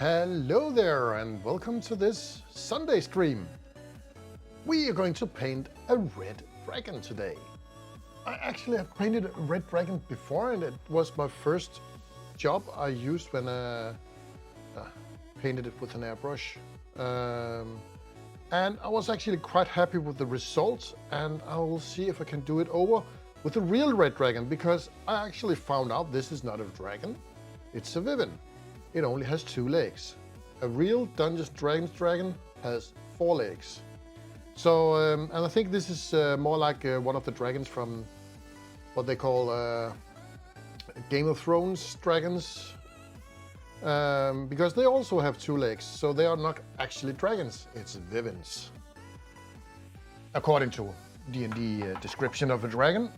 Hello there and welcome to this Sunday stream. We are going to paint a red dragon today. I actually have painted a red dragon before and it was my first job I used when I painted it with an airbrush. And I was actually quite happy with the results, and I will see if I can do it over with a real red dragon, because I actually found out this is not a dragon, it's a Viven. It only has 2 legs. A real Dungeons & Dragons dragon has 4 legs. So, and I think this is more like one of the dragons from what they call Game of Thrones dragons. Because they also have 2 legs, so they are not actually dragons, it's Vivens. According to D&D description of a dragon.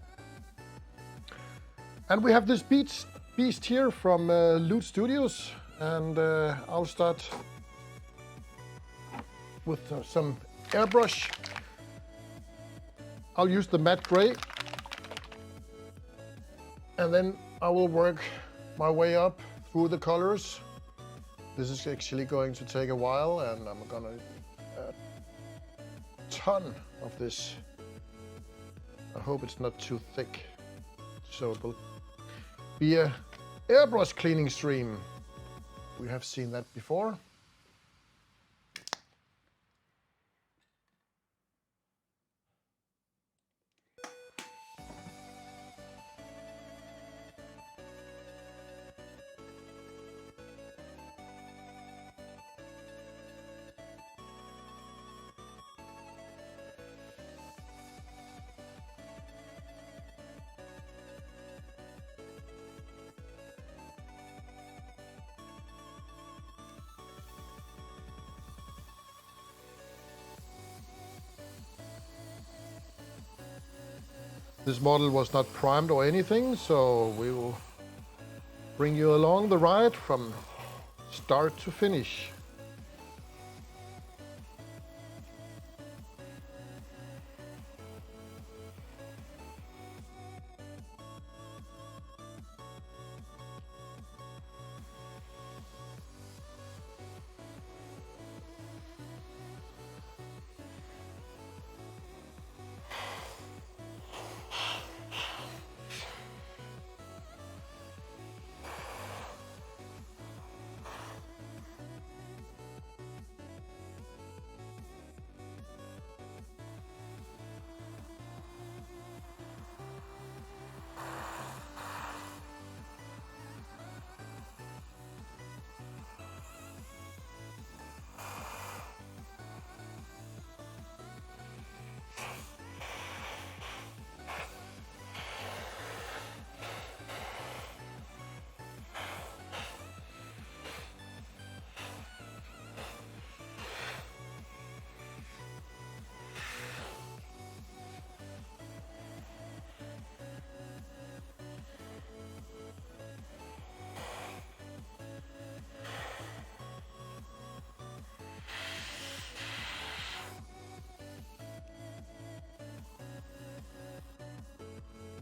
And we have this beast here from Loot Studios, and I'll start with some airbrush. I'll use the matte gray, and then I will work my way up through the colors. This is actually going to take a while, and I'm gonna add a ton of this. I hope it's not too thick, so it will be a airbrush cleaning stream. We have seen that before. This model was not primed or anything, so we will bring you along the ride from start to finish.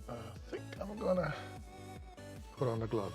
I think I'm gonna put on a glove.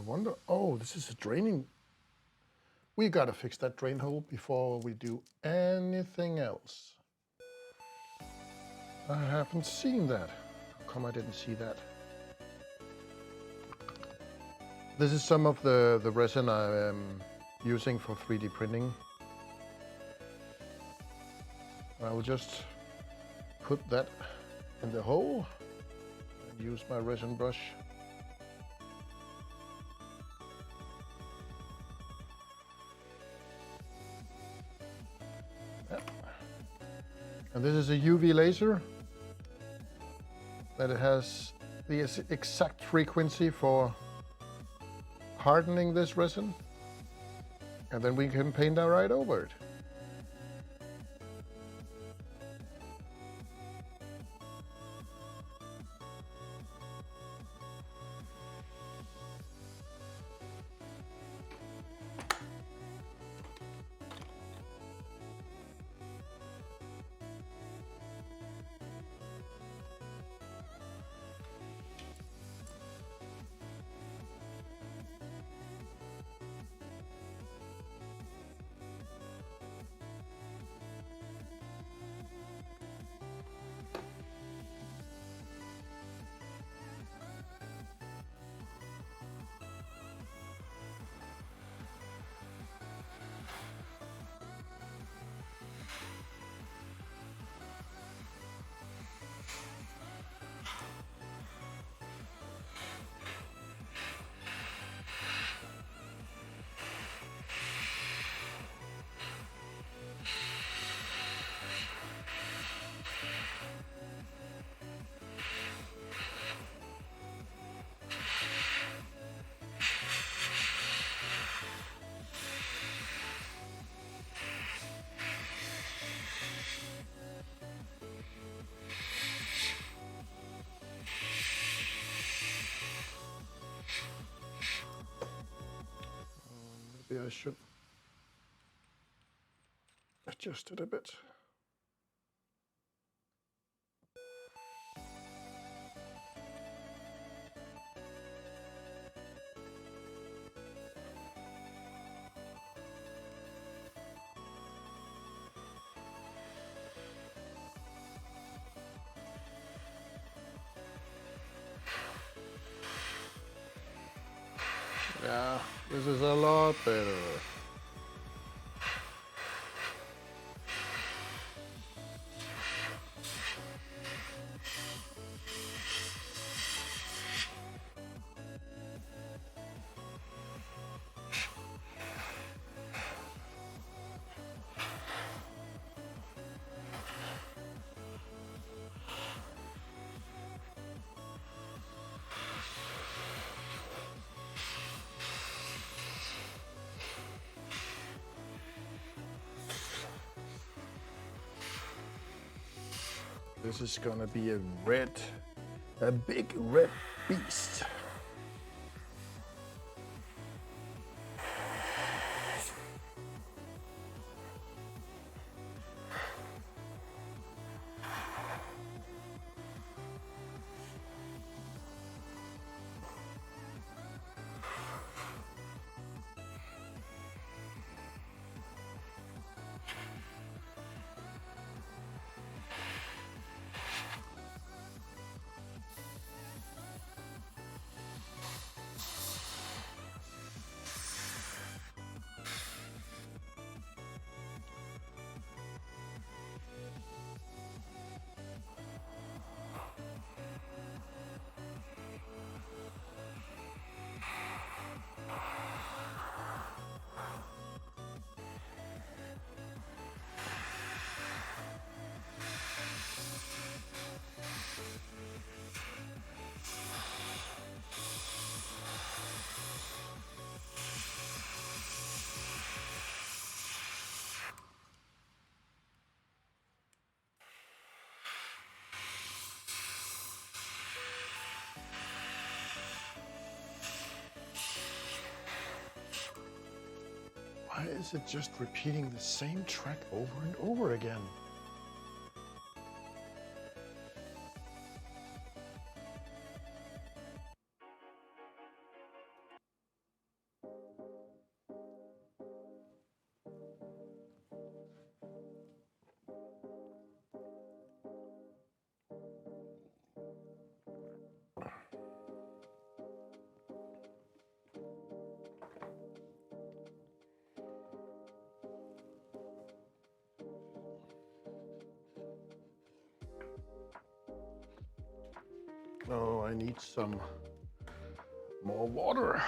wonder, oh, this is a draining. We gotta fix that drain hole before we do anything else. I haven't seen that. How come I didn't see that? This is some of the resin I am using for 3D printing. I will just put that in the hole and use my resin brush. And this is a UV laser that it has the exact frequency for hardening this resin, and then we can paint right over it. Maybe I should adjust it a bit. Yeah, this is a lot better. This is gonna be a big red beast. Why is it just repeating the same track over and over again? Oh, I need some more water.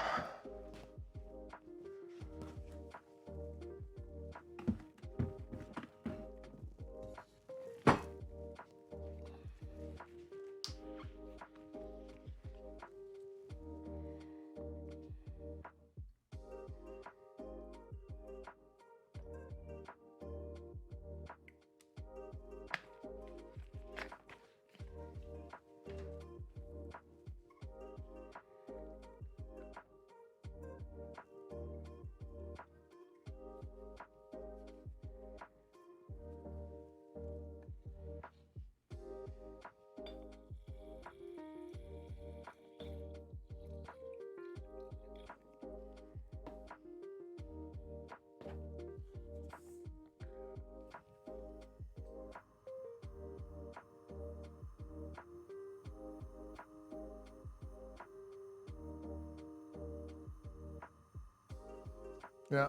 Yeah,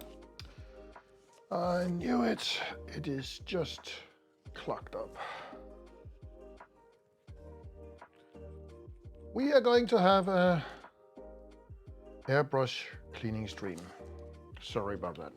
I knew it. It is just clogged up. We are going to have a airbrush cleaning stream. Sorry about that.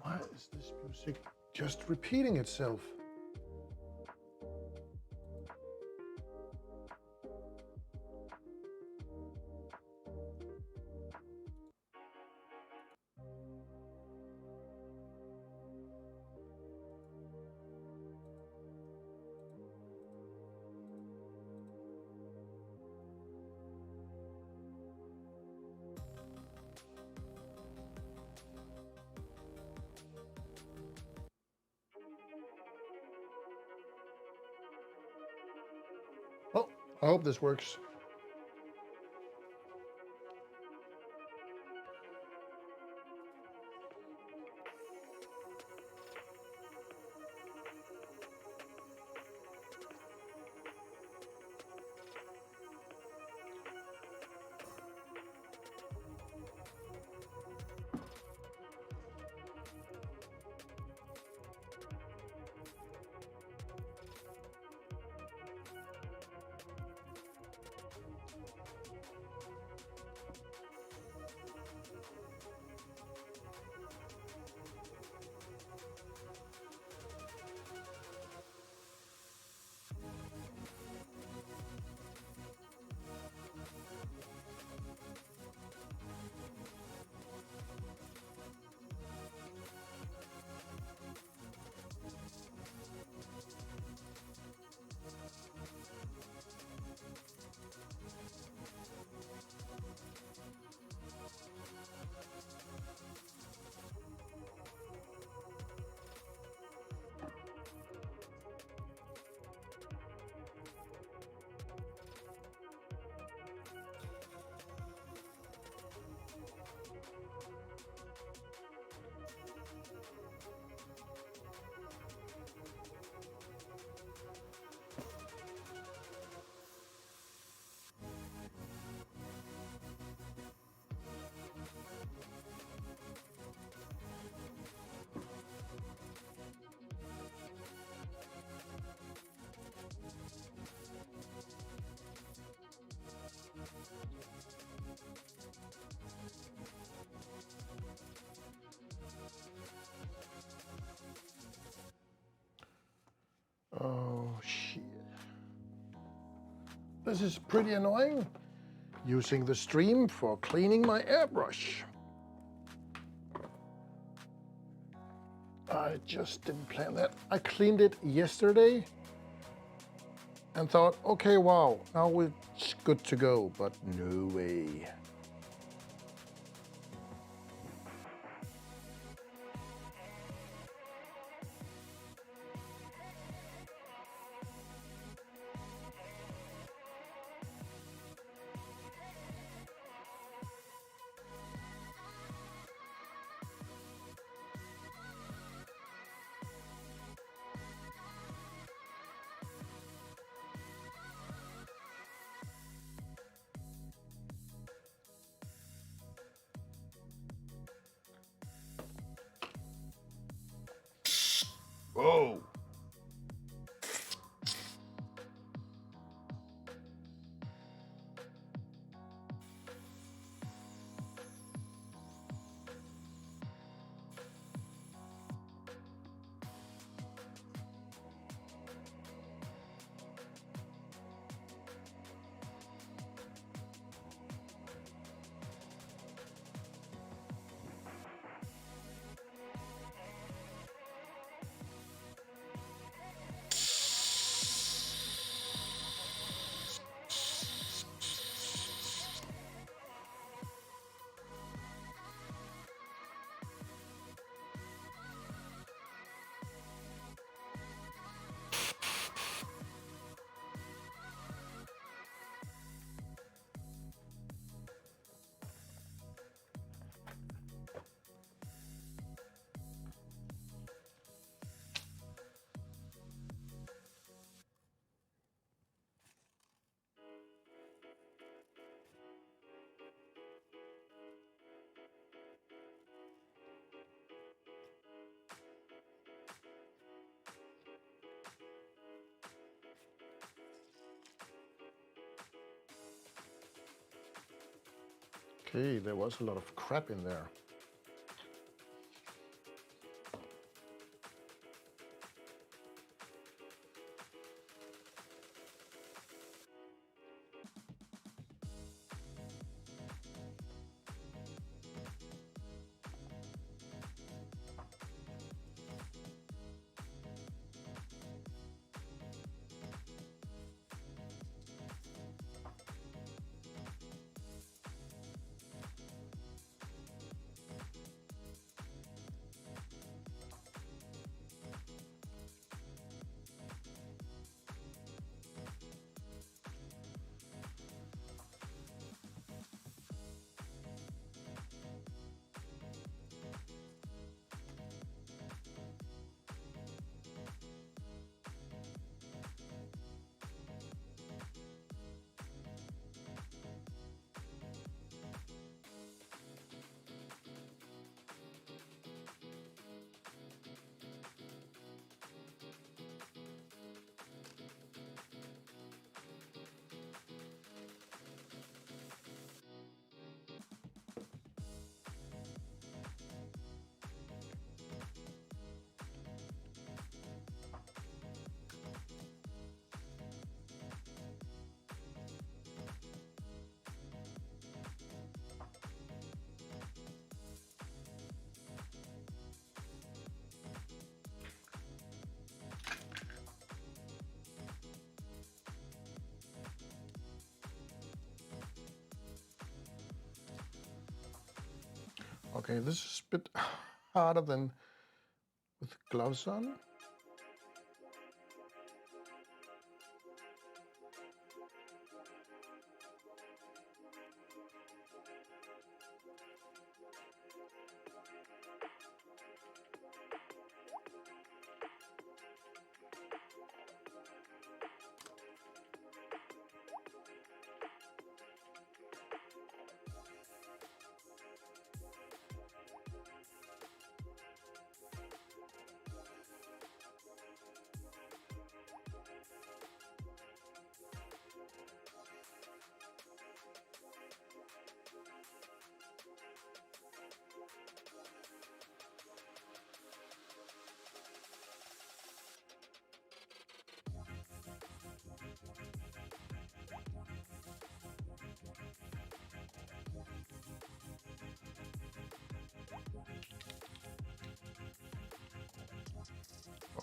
Why is this music just repeating itself? Oh, I hope this works. Oh shit. This is pretty annoying. Using the stream for cleaning my airbrush. I just didn't plan that. I cleaned it yesterday and thought, okay, wow, now it's good to go, but no way. Whoa. Okay, there was a lot of crap in there. Okay, this is a bit harder than with gloves on.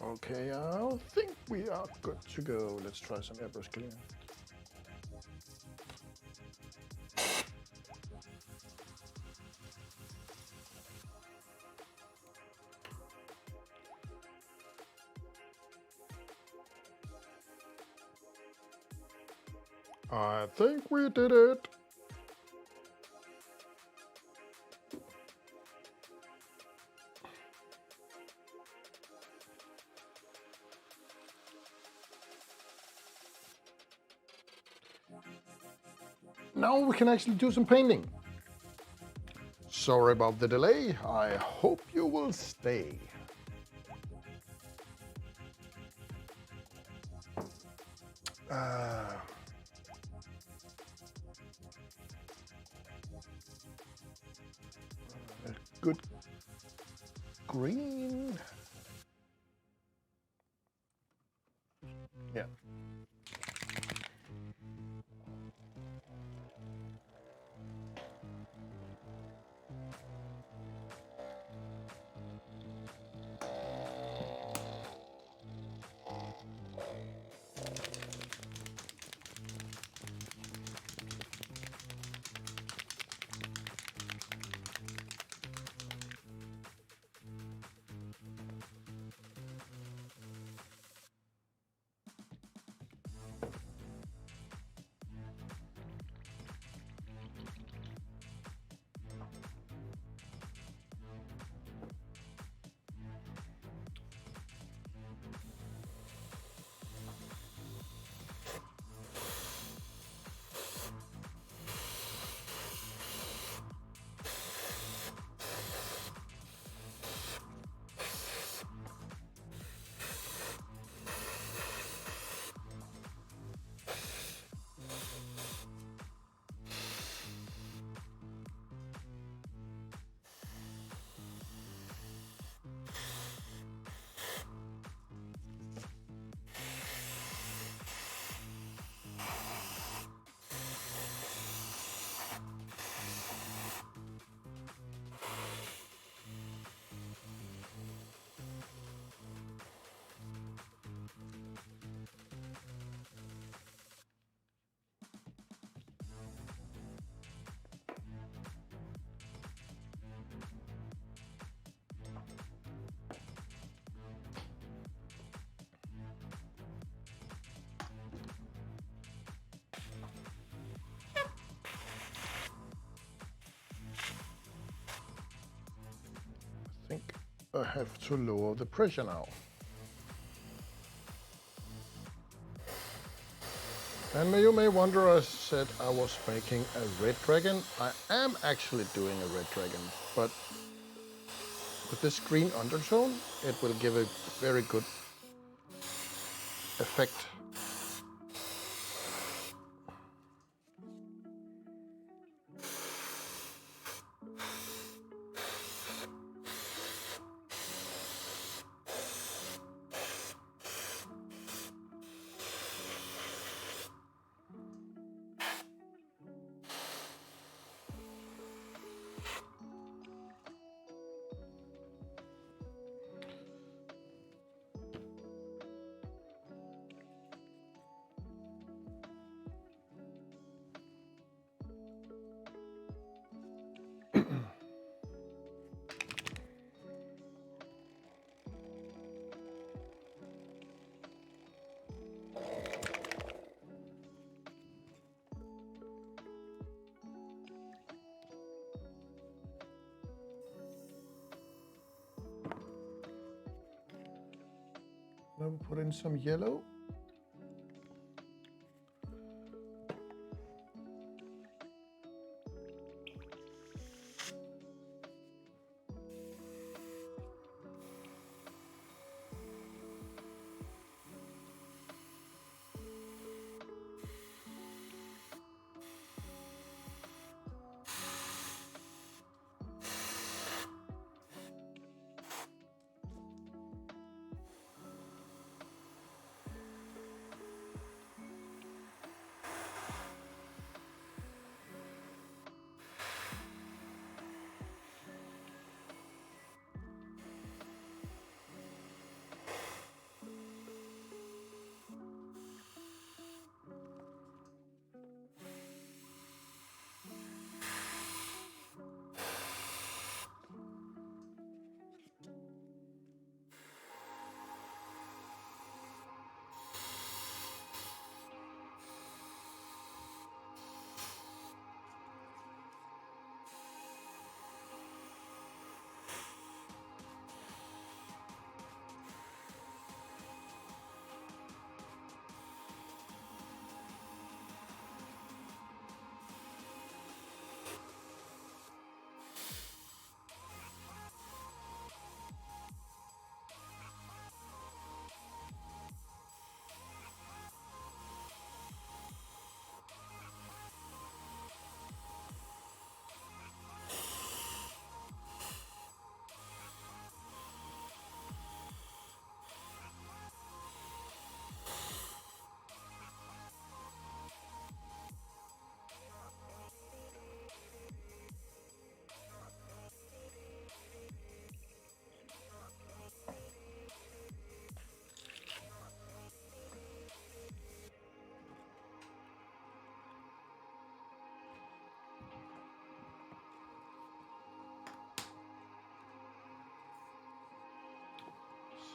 Okay, I think we are good to go. Let's try some airbrush cleaner. I think we did it. Now we can actually do some painting. Sorry about the delay. I hope you will stay. A good green. Yeah. I think I have to lower the pressure now. And you may wonder, I said I was making a red dragon. I am actually doing a red dragon, but with this green undertone, it will give a very good effect. Now we put in some yellow.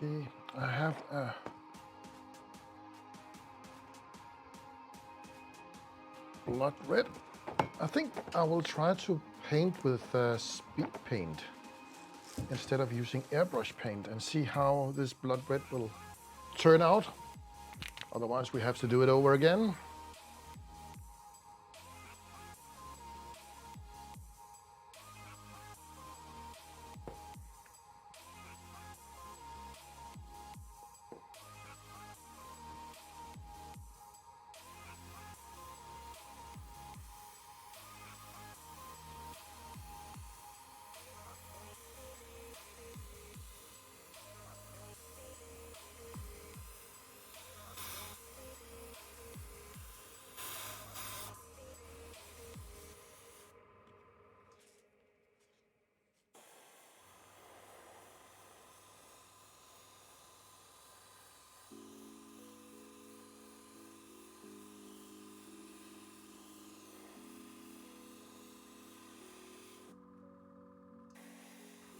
see. I have blood red. I think I will try to paint with speed paint instead of using airbrush paint and see how this blood red will turn out. Otherwise we have to do it over again.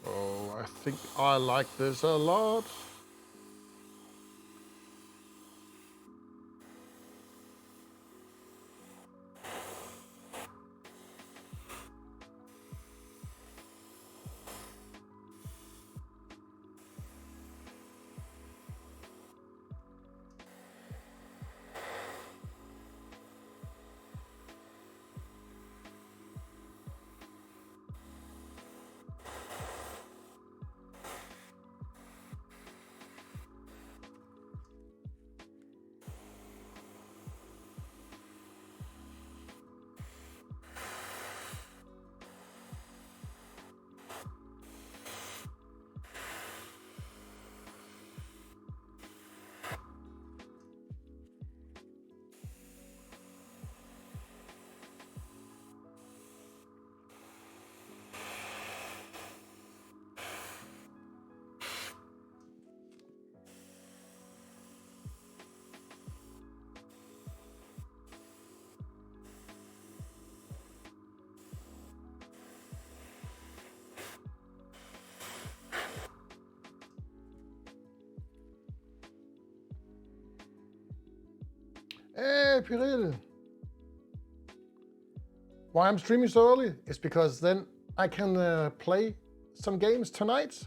Oh, I think I like this a lot. Hey, Piril! Why I'm streaming so early is because then I can play some games tonight,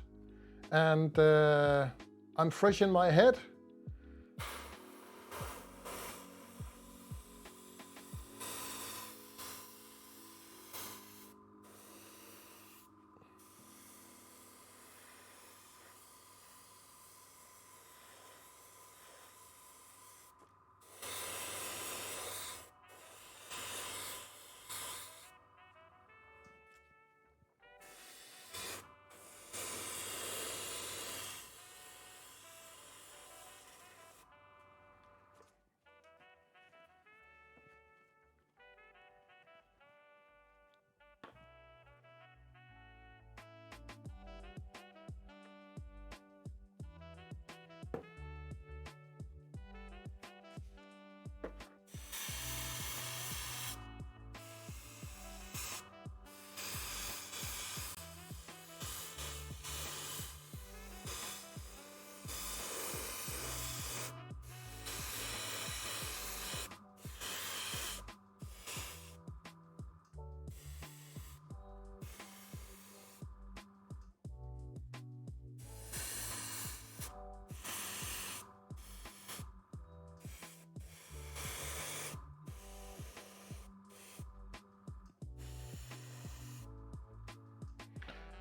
and I'm fresh in my head.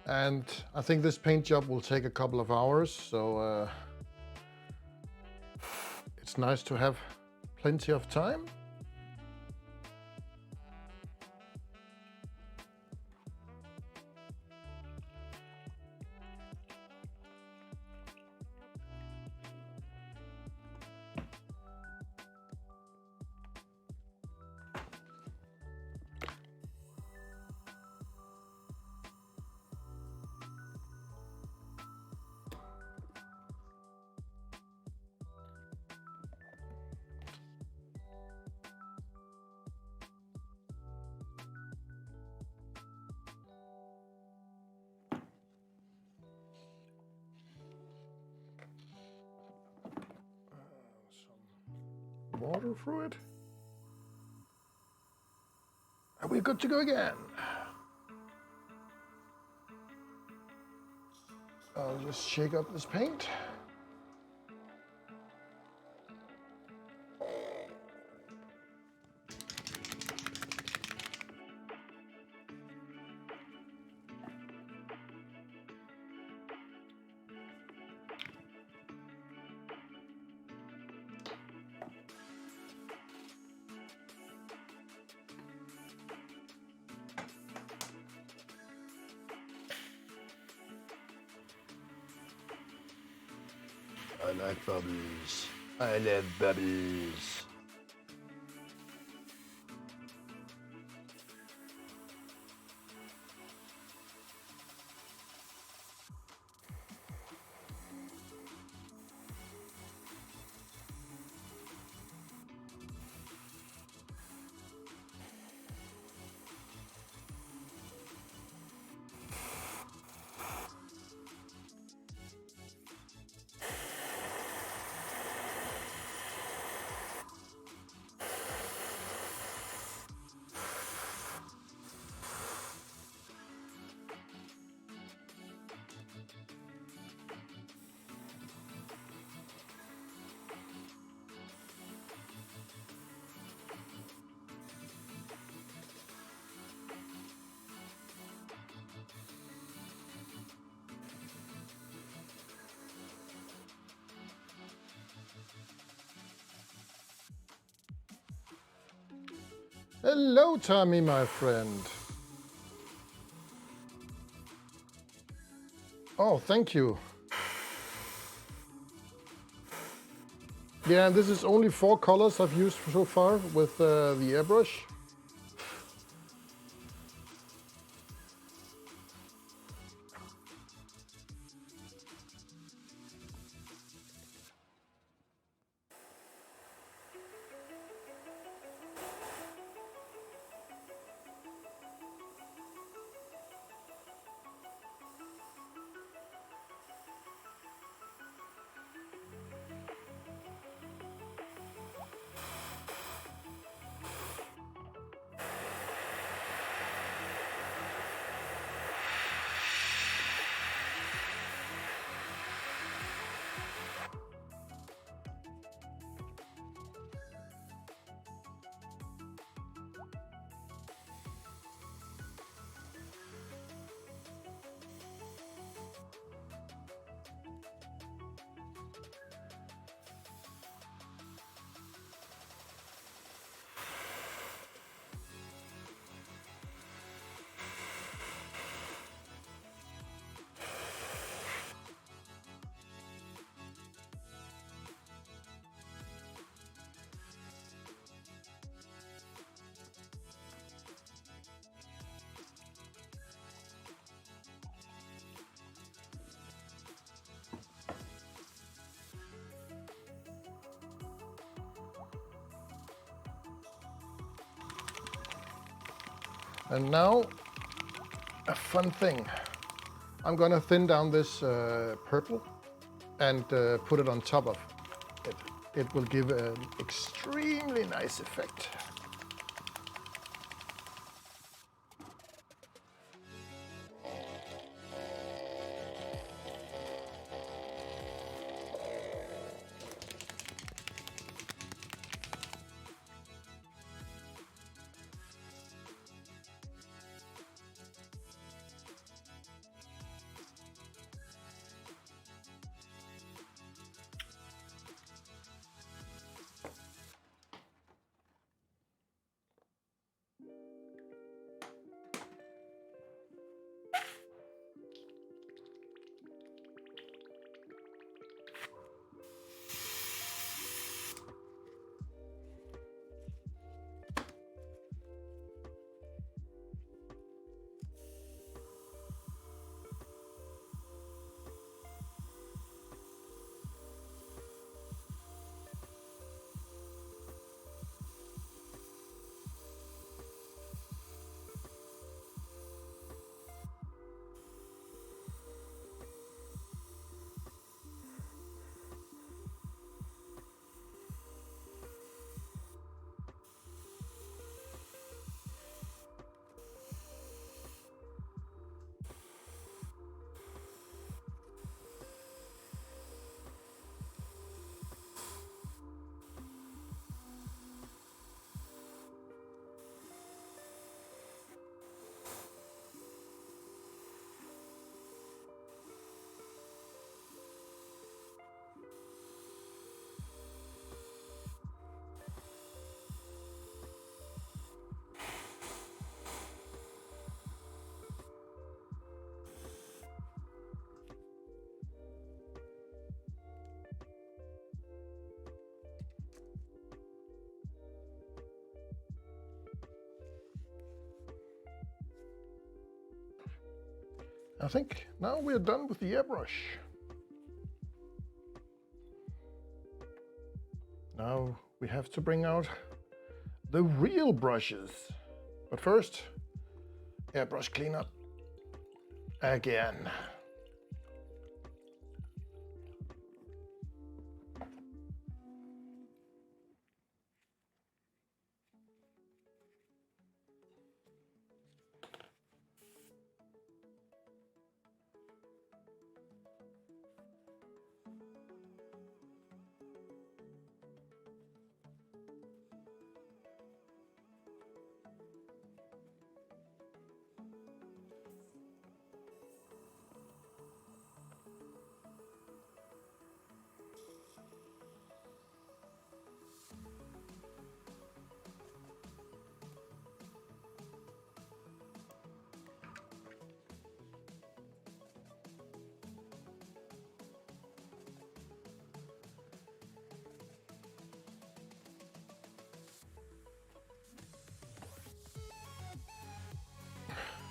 And I think this paint job will take a couple of hours, so it's nice to have plenty of time. water through it. Are we good to go again? I'll just shake up this paint. I like bubbles. I love bubbles. Hello, Tommy, my friend. Oh, thank you. Yeah, this is only 4 colors I've used so far with the airbrush. And now, a fun thing. I'm gonna thin down this purple and put it on top of it. It will give an extremely nice effect. I think now we're done with the airbrush. Now we have to bring out the real brushes. But first, airbrush cleanup again.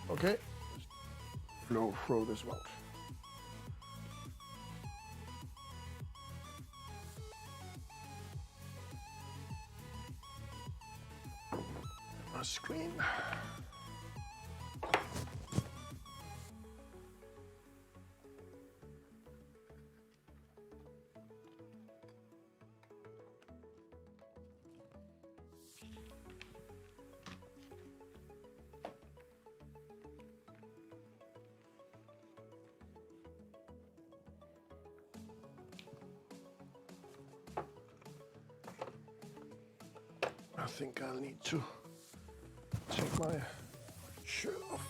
Okay, throw this out. My screen. I think I'll need to take my shirt off.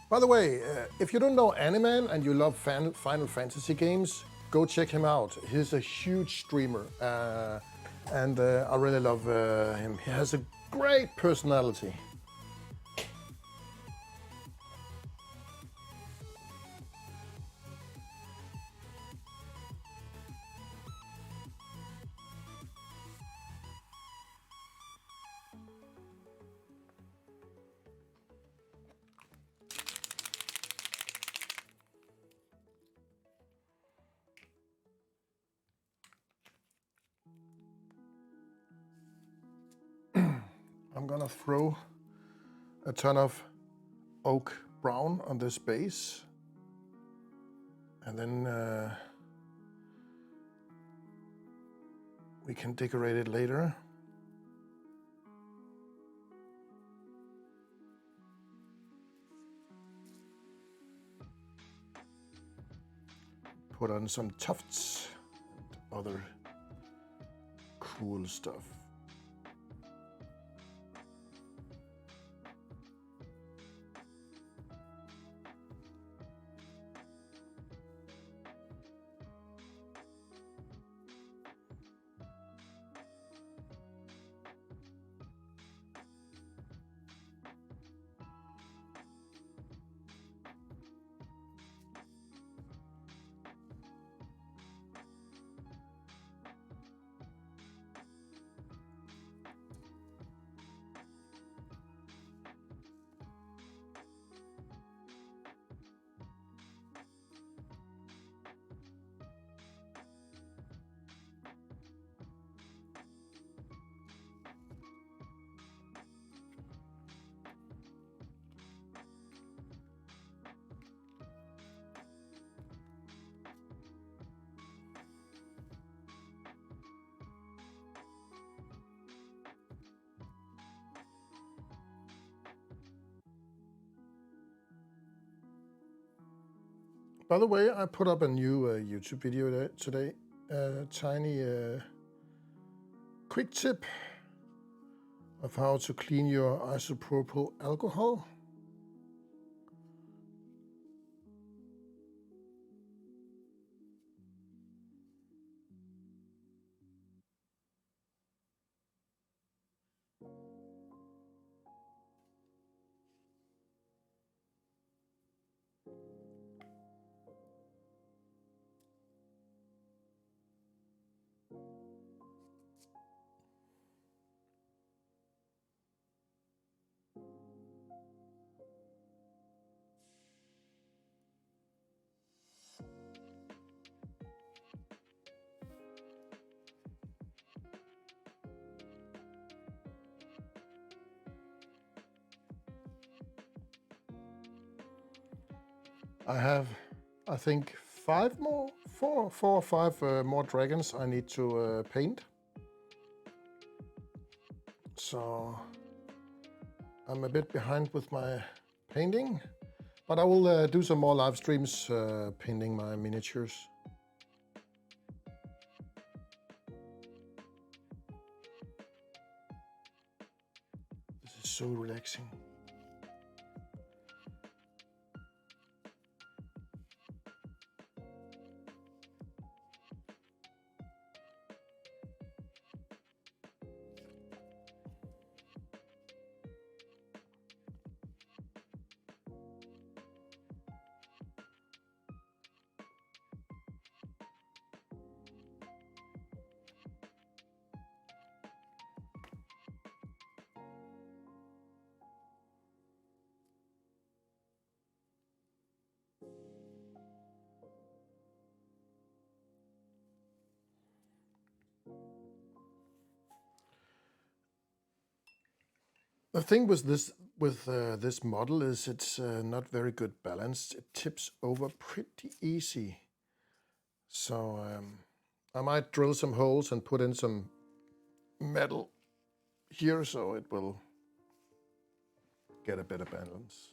By the way, if you don't know Animan and you love Final Fantasy games, go check him out. He's a huge streamer, and I really love him. He has a great personality. I'm gonna throw a ton of oak brown on this base, and then we can decorate it later. Put on some tufts and other cool stuff. By the way, I put up a new YouTube video today, tiny quick tip of how to clean your isopropyl alcohol. I have, I think, four or five more dragons I need to paint. So I'm a bit behind with my painting, but I will do some more live streams painting my miniatures. This is so relaxing. The thing with this model is it's not very good balanced. It tips over pretty easy. So I might drill some holes and put in some metal here so it will get a better balance.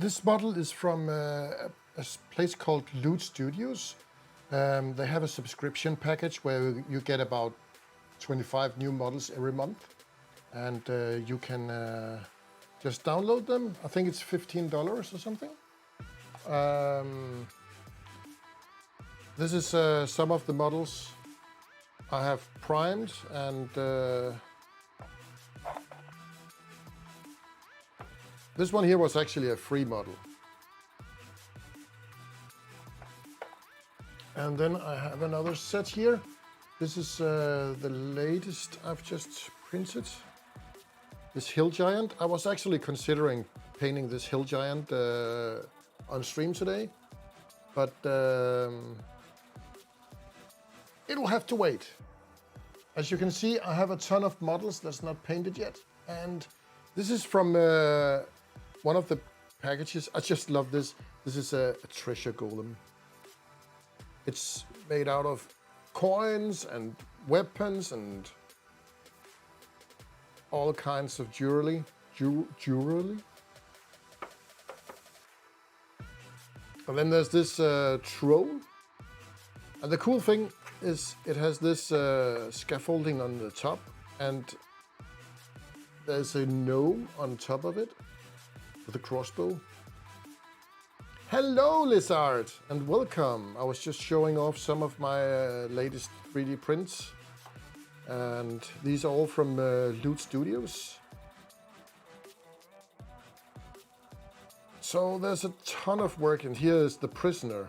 This model is from a place called Loot Studios. They have a subscription package where you get about 25 new models every month, and you can just download them. I think it's $15 or something. This is some of the models I have primed, and this one here was actually a free model. And then I have another set here. This is the latest I've just printed. This hill giant. I was actually considering painting this hill giant on stream today, but it will have to wait. As you can see, I have a ton of models that's not painted yet, and this is from one of the packages. I just love this. This is a treasure golem. It's made out of coins and weapons and all kinds of jewelry. And then there's this troll. And the cool thing is it has this scaffolding on the top, and there's a gnome on top of it with a crossbow. Hello, Lizard, and welcome. I was just showing off some of my latest 3D prints, and these are all from Loot Studios. So there's a ton of work, and here is the prisoner.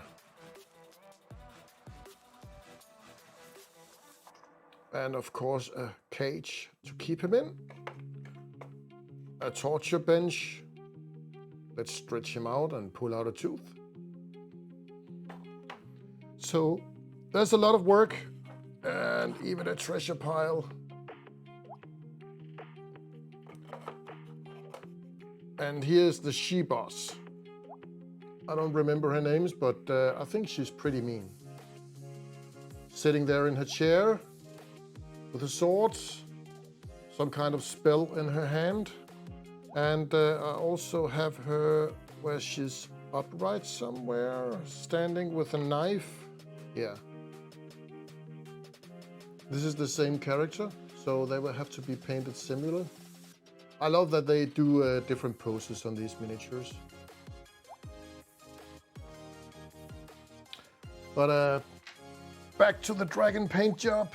And of course a cage to keep him in. A torture bench. Let's stretch him out and pull out a tooth. So there's a lot of work, and even a treasure pile. And here's the she-boss. I don't remember her names, but I think she's pretty mean. Sitting there in her chair with a sword, some kind of spell in her hand. And I also have her where she's upright somewhere, standing with a knife. Yeah. This is the same character, so they will have to be painted similar. I love that they do different poses on these miniatures. But back to the dragon paint job.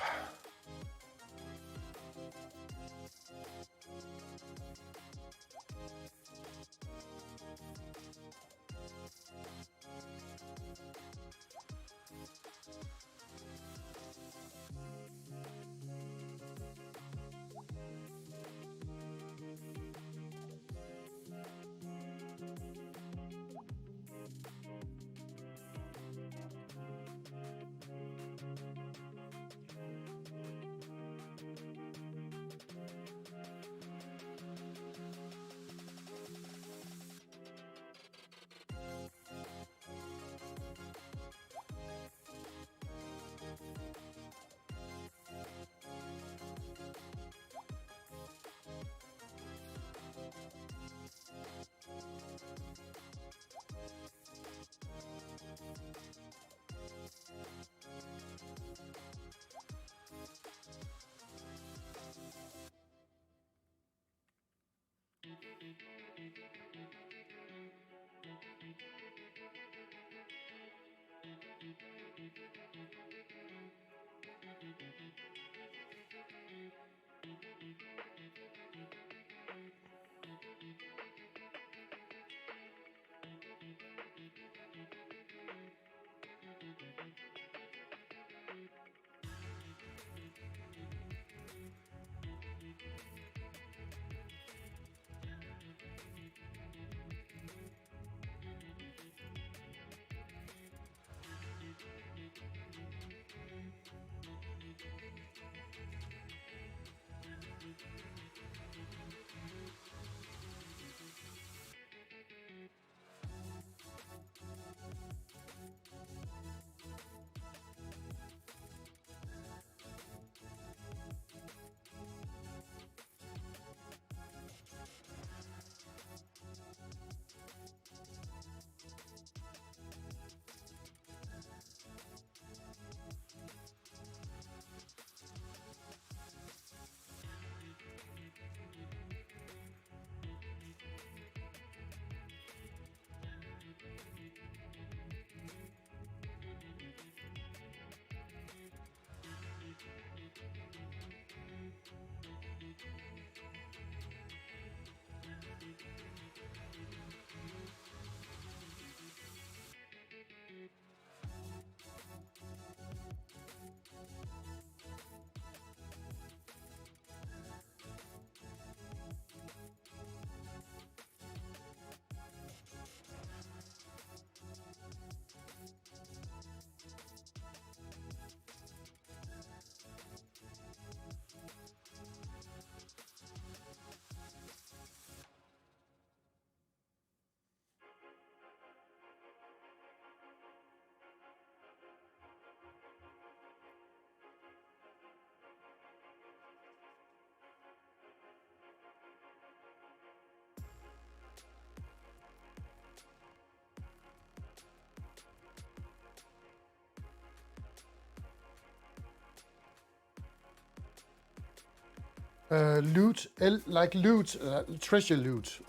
Loot, like loot, treasure loot.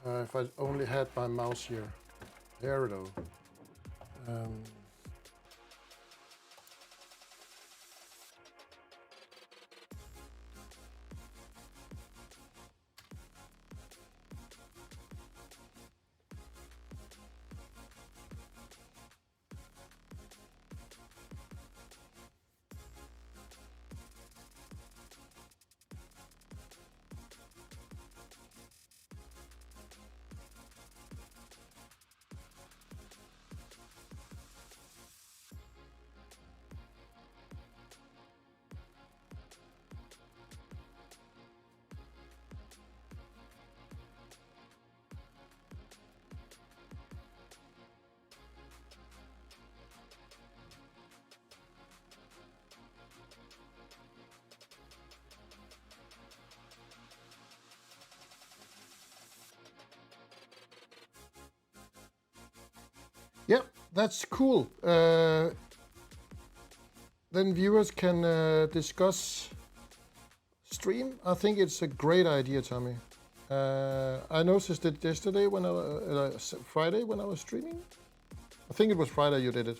If I only had my mouse here. There we go. Yeah, that's cool. Then viewers can discuss stream. I think it's a great idea, Tommy. I noticed it yesterday when Friday when I was streaming. I think it was Friday you did it.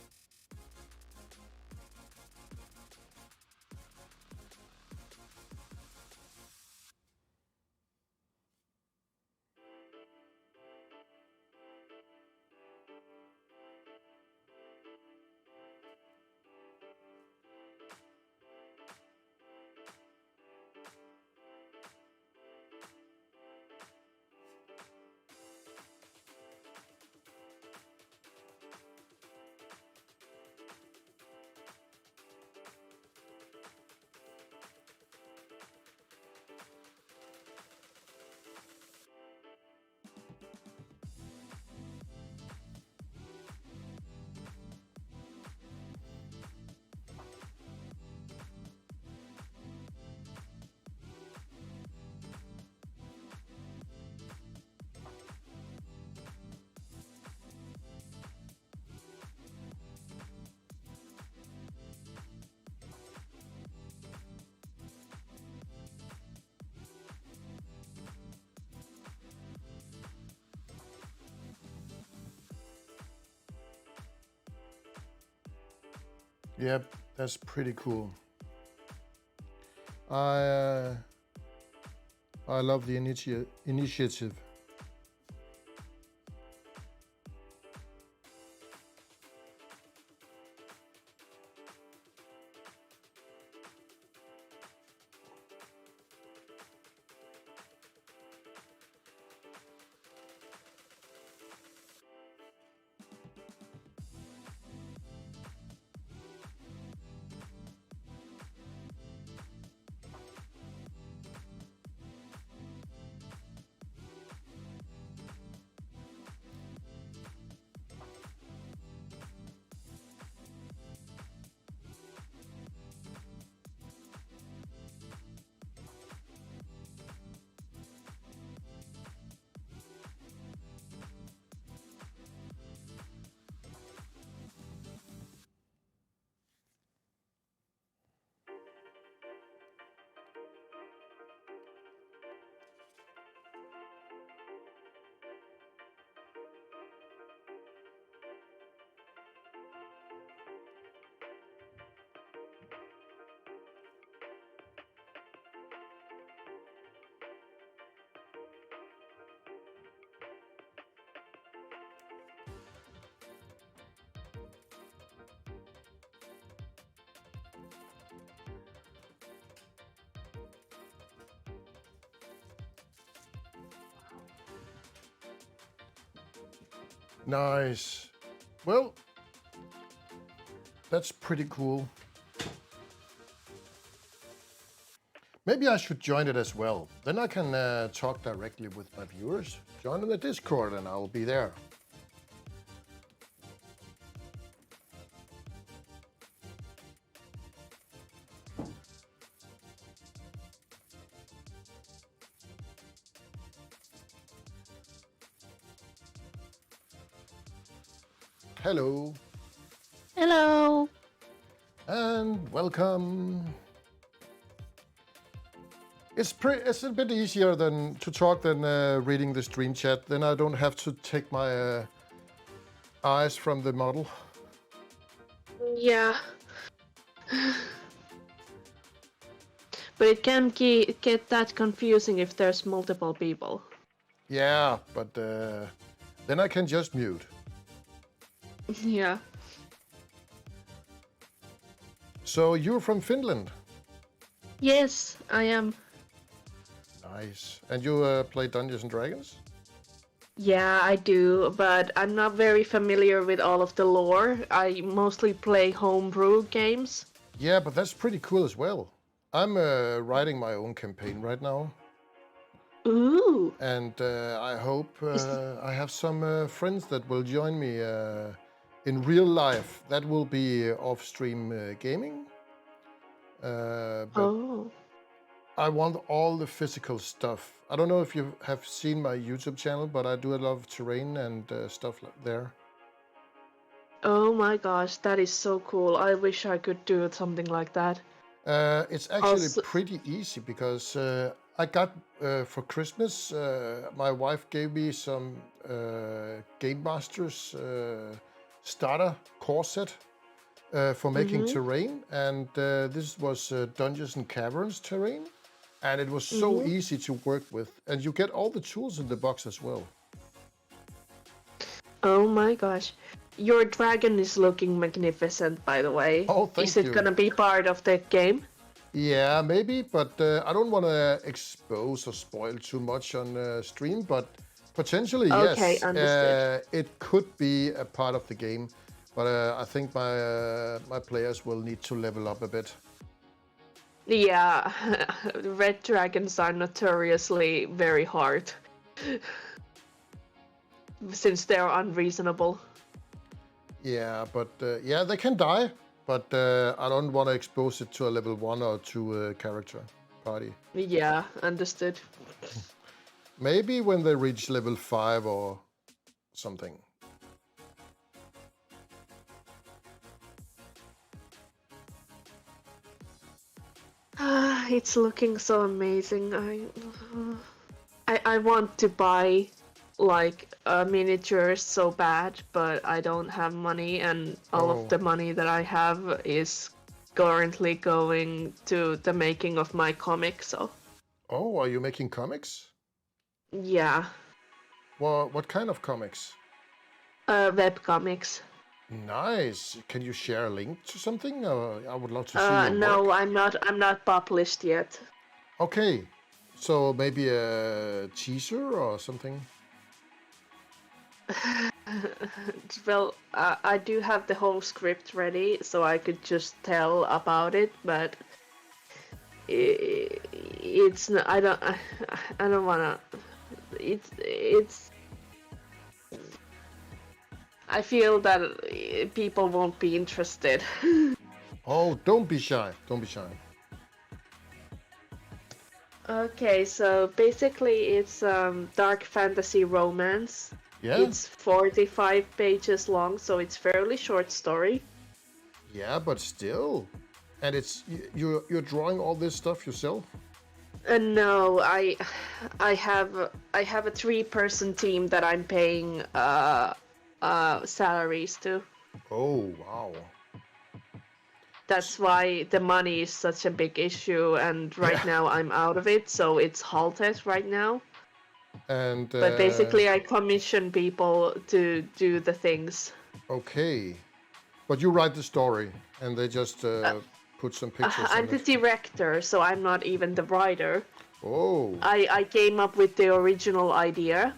Yep, that's pretty cool. I love the initiative. Nice. Well, that's pretty cool. Maybe I should join it as well. Then I can talk directly with my viewers. Join in the Discord and I'll be there. Hello. Hello. And welcome. It's a bit easier than to talk than reading the stream chat. Then I don't have to take my eyes from the model. Yeah. But it can get that confusing if there's multiple people. Yeah, but then I can just mute. Yeah. So you're from Finland? Yes, I am. Nice. And you play Dungeons and Dragons? Yeah, I do, but I'm not very familiar with all of the lore. I mostly play homebrew games. Yeah, but that's pretty cool as well. I'm writing my own campaign right now. Ooh. And I hope I have some friends that will join me in real life. That will be off-stream gaming. But I want all the physical stuff. I don't know if you have seen my YouTube channel, but I do a lot of terrain and stuff there. Oh my gosh, that is so cool. I wish I could do something like that. It's actually pretty easy because I got for Christmas, my wife gave me some Game Masters starter core set for making terrain, and this was Dungeons and Caverns terrain, and it was so easy to work with, and you get all the tools in the box as well. Oh my gosh. Your dragon is looking magnificent, by the way. Oh, thank you. Is it gonna be part of the game? Yeah, maybe, but I don't want to expose or spoil too much on stream, but potentially, okay, yes. Understood. It could be a part of the game, but I think my players will need to level up a bit. Yeah, red dragons are notoriously very hard. Since they're unreasonable. Yeah, but yeah, they can die, but I don't want to expose it to a level 1 or 2 character party. Yeah, understood. Maybe when they reach level 5 or something. It's looking so amazing. I want to buy like miniatures so bad, but I don't have money, and all of the money that I have is currently going to the making of my comic. So. Oh, are you making comics? Yeah. Well, what kind of comics? Web comics. Nice. Can you share a link to something? I would love to see your no, work. I'm not published yet. Okay, so maybe a teaser or something. Well, I do have the whole script ready, so I could just tell about it, but it's not, I don't wanna. It's. I feel that people won't be interested. Oh, don't be shy. Don't be shy. Okay, so basically it's dark fantasy romance. Yeah? It's 45 pages long, so it's fairly short story. Yeah, but still. And it's you're drawing all this stuff yourself? No, I have a 3-person team that I'm paying salaries to. Oh, wow. That's why the money is such a big issue, and right now I'm out of it, so it's halted right now. And but basically I commission people to do the things. Okay. But you write the story and they just put some pictures I'm on the it. director, so I'm not even the writer. Oh. I came up with the original idea,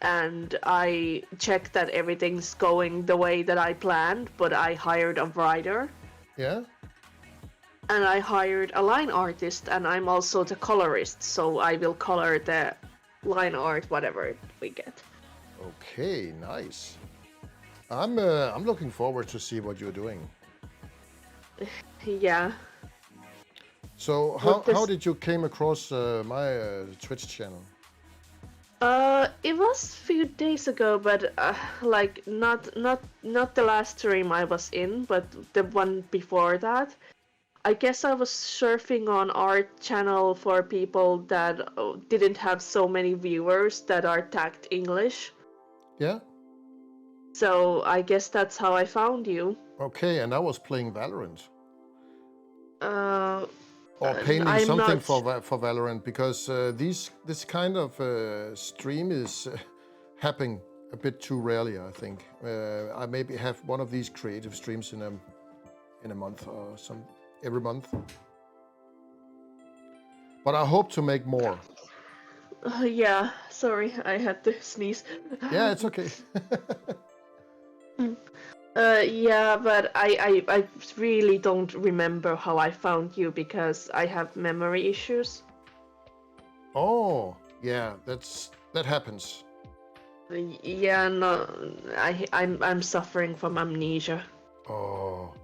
and I checked that everything's going the way that I planned, but I hired a writer. Yeah? And I hired a line artist, and I'm also the colorist, so I will color the line art, whatever we get. Okay, nice. I'm looking forward to see what you're doing. Yeah. So how did you came across my Twitch channel? It was a few days ago, but like not the last stream I was in, but the one before that. I guess I was surfing on our channel for people that didn't have so many viewers that are tagged English. Yeah. So I guess that's how I found you. Okay, and I was playing Valorant. Uh, Or painting I'm something not. for Valorant, because this kind of stream is happening a bit too rarely, I think. I maybe have one of these creative streams in a month or every month. But I hope to make more. Yeah, sorry, I had to sneeze. Yeah, it's okay. Yeah, but I really don't remember how I found you because I have memory issues. Oh, yeah, that happens. Yeah, no, I'm suffering from amnesia. Oh,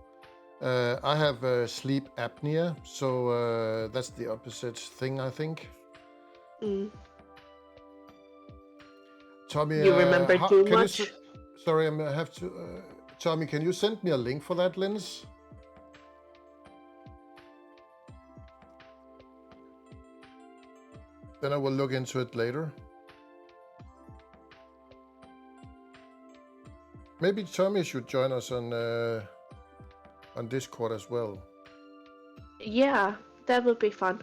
I have sleep apnea, so that's the opposite thing, I think. Mm. Tommy, You remember too can you? much? Sorry, I have to. Tommy, can you send me a link for that lens? Then I will look into it later. Maybe Tommy should join us on Discord as well. Yeah, that would be fun.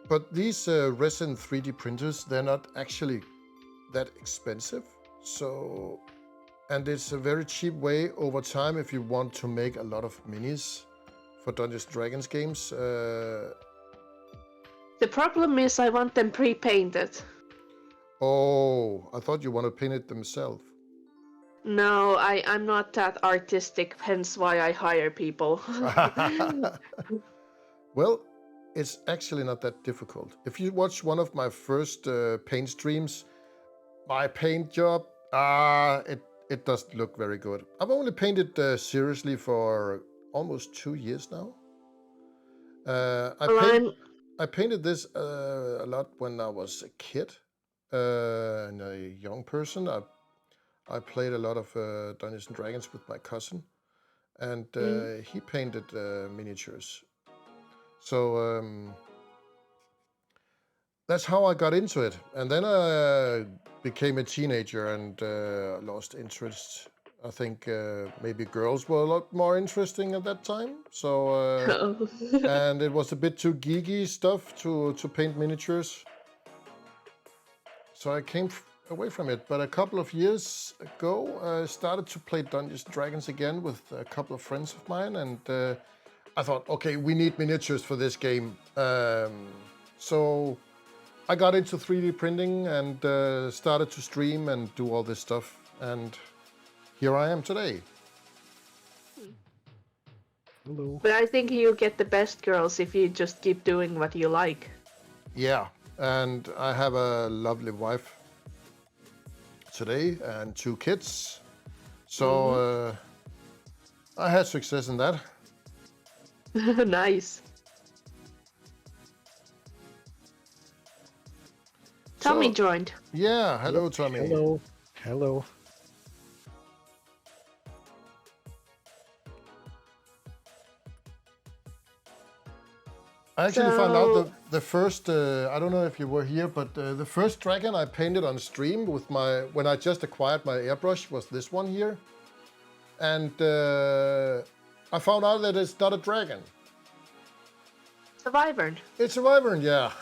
But these resin 3D printers, they're not actually that expensive. So, and it's a very cheap way over time if you want to make a lot of minis for Dungeons & Dragons games. The problem is I want them pre-painted. Oh, I thought you want to paint it themselves. No, I'm not that artistic, hence why I hire people. Well, it's actually not that difficult. If you watch one of my first paint streams, my paint job, it doesn't look very good. I've only painted seriously for almost 2 years now. I painted this a lot when I was a kid and a young person. I played a lot of Dungeons and Dragons with my cousin, and he painted miniatures. So that's how I got into it. And then I became a teenager and lost interest. I think maybe girls were a lot more interesting at that time. So and it was a bit too geeky stuff to paint miniatures. So I came away from it. But a couple of years ago, I started to play Dungeons & Dragons again with a couple of friends of mine. And I thought, okay, we need miniatures for this game. So I got into 3D printing and started to stream and do all this stuff. And here I am today. Hello. But I think you get the best girls if you just keep doing what you like. Yeah, and I have a lovely wife today and 2 kids. So I had success in that. Nice. Tommy joined. Yeah, hello Tommy. Hello. Hello. I actually found out the first, I don't know if you were here, but the first dragon I painted on stream with when I just acquired my airbrush was this one here. And I found out that it's not a dragon. It's a wyvern. It's a wyvern, yeah.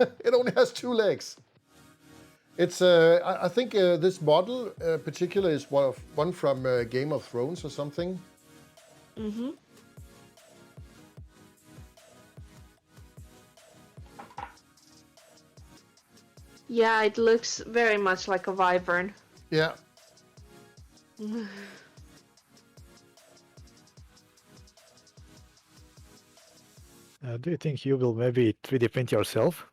It only has 2 legs. It's I think this model particular is one from Game of Thrones or something. Mm-hmm. Yeah, it looks very much like a wyvern. Yeah. Do you think you will maybe 3D print yourself?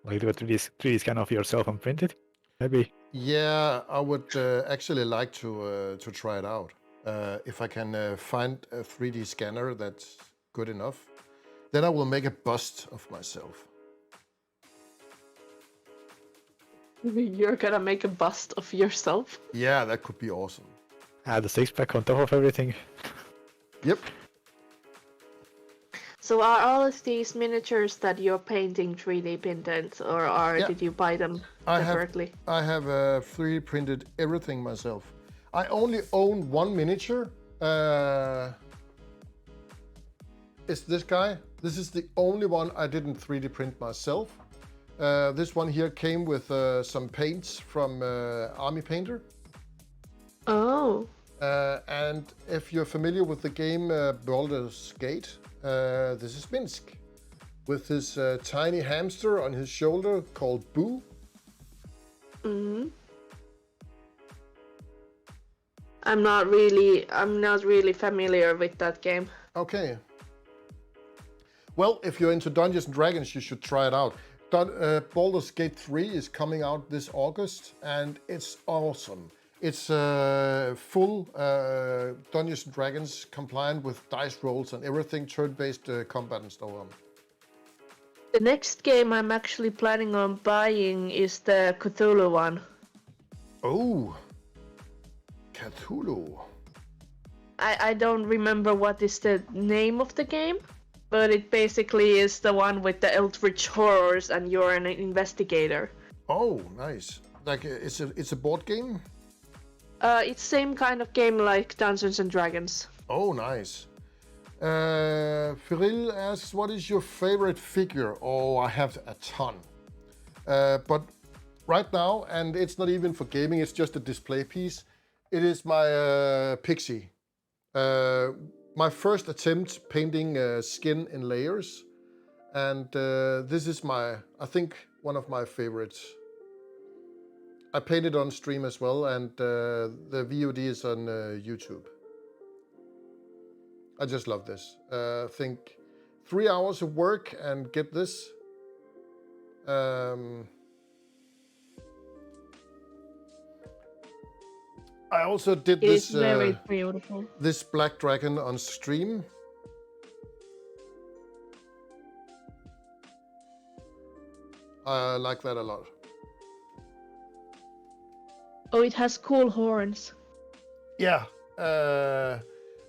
Like do a 3D scan of yourself and print it? Maybe. Yeah, I would actually like to try it out. If I can find a 3D scanner that's good enough. Then I will make a bust of myself. You're gonna make a bust of yourself? Yeah, that could be awesome. Add a six-pack on top of everything. Yep. So are all of these miniatures that you're painting 3D printed, or did you buy them separately? I have 3D printed everything myself. I only own one miniature. It's this guy. This is the only one I didn't 3D print myself. This one here came with some paints from Army Painter. Oh. And if you're familiar with the game Baldur's Gate, this is Minsk with his tiny hamster on his shoulder called Boo. Mm-hmm. I'm not really familiar with that game. Okay. Well, if you're into Dungeons and Dragons, you should try it out. Baldur's Gate 3 is coming out this August, and it's awesome. It's full Dungeons and Dragons compliant with dice rolls and everything, turn-based combat and so on. The next game I'm actually planning on buying is the Cthulhu one. Oh, Cthulhu. I don't remember what is the name of the game, but it basically is the one with the eldritch horrors and you're an investigator. Oh, nice. Like it's a board game? It's same kind of game like Dungeons and Dragons. Oh, nice. Cyril asks, what is your favorite figure? Oh, I have a ton. But right now, and it's not even for gaming, it's just a display piece, it is my Pixie. My first attempt painting skin in layers. And this is I think, one of my favorites. I painted on stream as well, and the VOD is on YouTube. I just love this. I think 3 hours of work and get this. I also did It's very beautiful. This black dragon on stream. I like that a lot. Oh, it has cool horns. Yeah,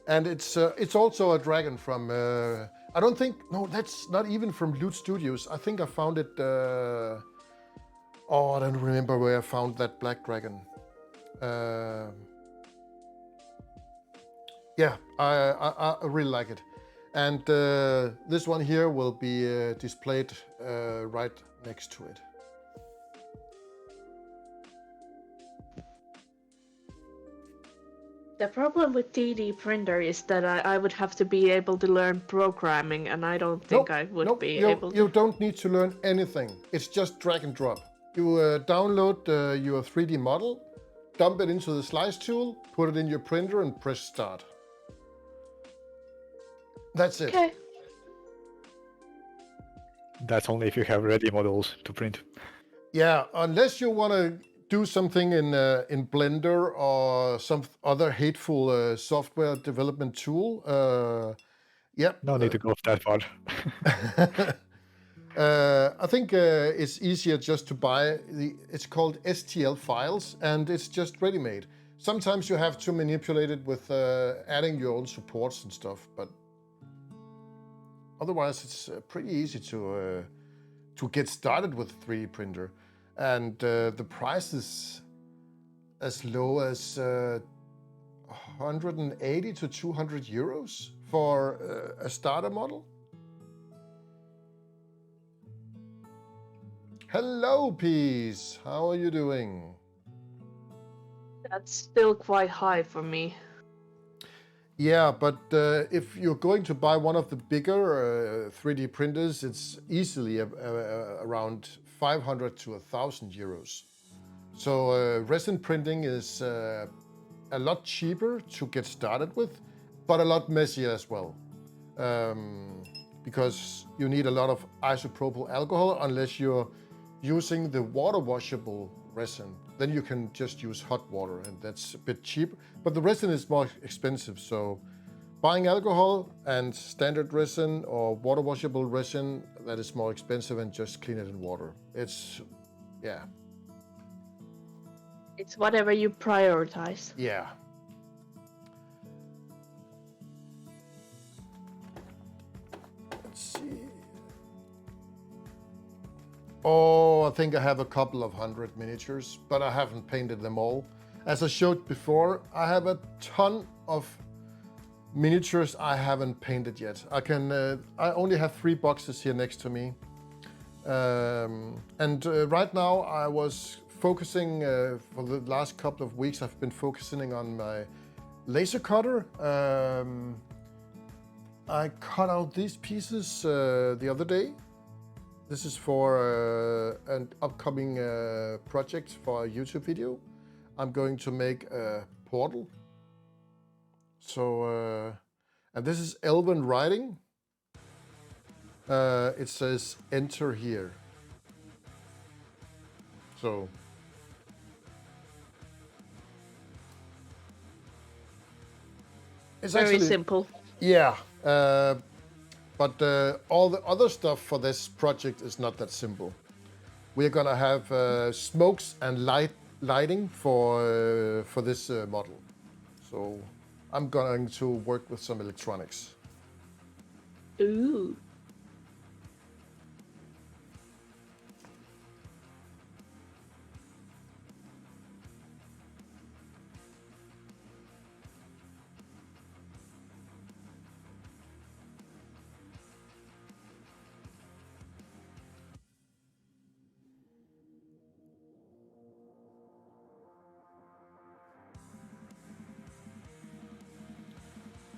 and it's also a dragon from. I don't think that's not even from Loot Studios. I think I found it. I don't remember where I found that black dragon. Yeah, I really like it, and this one here will be displayed right next to it. The problem with 3D printer is that I would have to be able to learn programming, and I don't think I would be able to. You don't need to learn anything. It's just drag and drop. You download your 3D model, dump it into the slice tool, put it in your printer, and press start. That's it. Okay. That's only if you have ready models to print. Yeah, unless you want to do something in Blender or some other hateful software development tool. Yeah. No need to go that far. I think it's easier just to buy it's called STL files, and it's just ready-made. Sometimes you have to manipulate it with adding your own supports and stuff, but otherwise it's pretty easy to get started with a 3D printer. And the price is as low as 180 to 200 euros for a starter model. Hello, Peace. How are you doing? That's still quite high for me. Yeah, but if you're going to buy one of the bigger 3D printers, it's easily around 500 to 1,000 euros. So resin printing is a lot cheaper to get started with, but a lot messier as well. Because you need a lot of isopropyl alcohol unless you're using the water washable resin. Then you can just use hot water, and that's a bit cheap. But the resin is more expensive, so buying alcohol and standard resin or water washable resin, that is more expensive and just clean it in water. It's, yeah. It's whatever you prioritize. Yeah. Let's see. Oh, I think I have a couple of 100 miniatures, but I haven't painted them all. As I showed before, I have a ton of miniatures I haven't painted yet. I only have 3 boxes here next to me. Right now I was focusing, for the last couple of weeks, I've been focusing on my laser cutter. I cut out these pieces the other day. This is for an upcoming project for a YouTube video. I'm going to make a portal. So, and this is Elven writing. It says enter here. So, it's Very actually simple. Yeah, but all the other stuff for this project is not that simple. We're gonna have smokes and lighting for this model. So I'm going to work with some electronics. Ooh.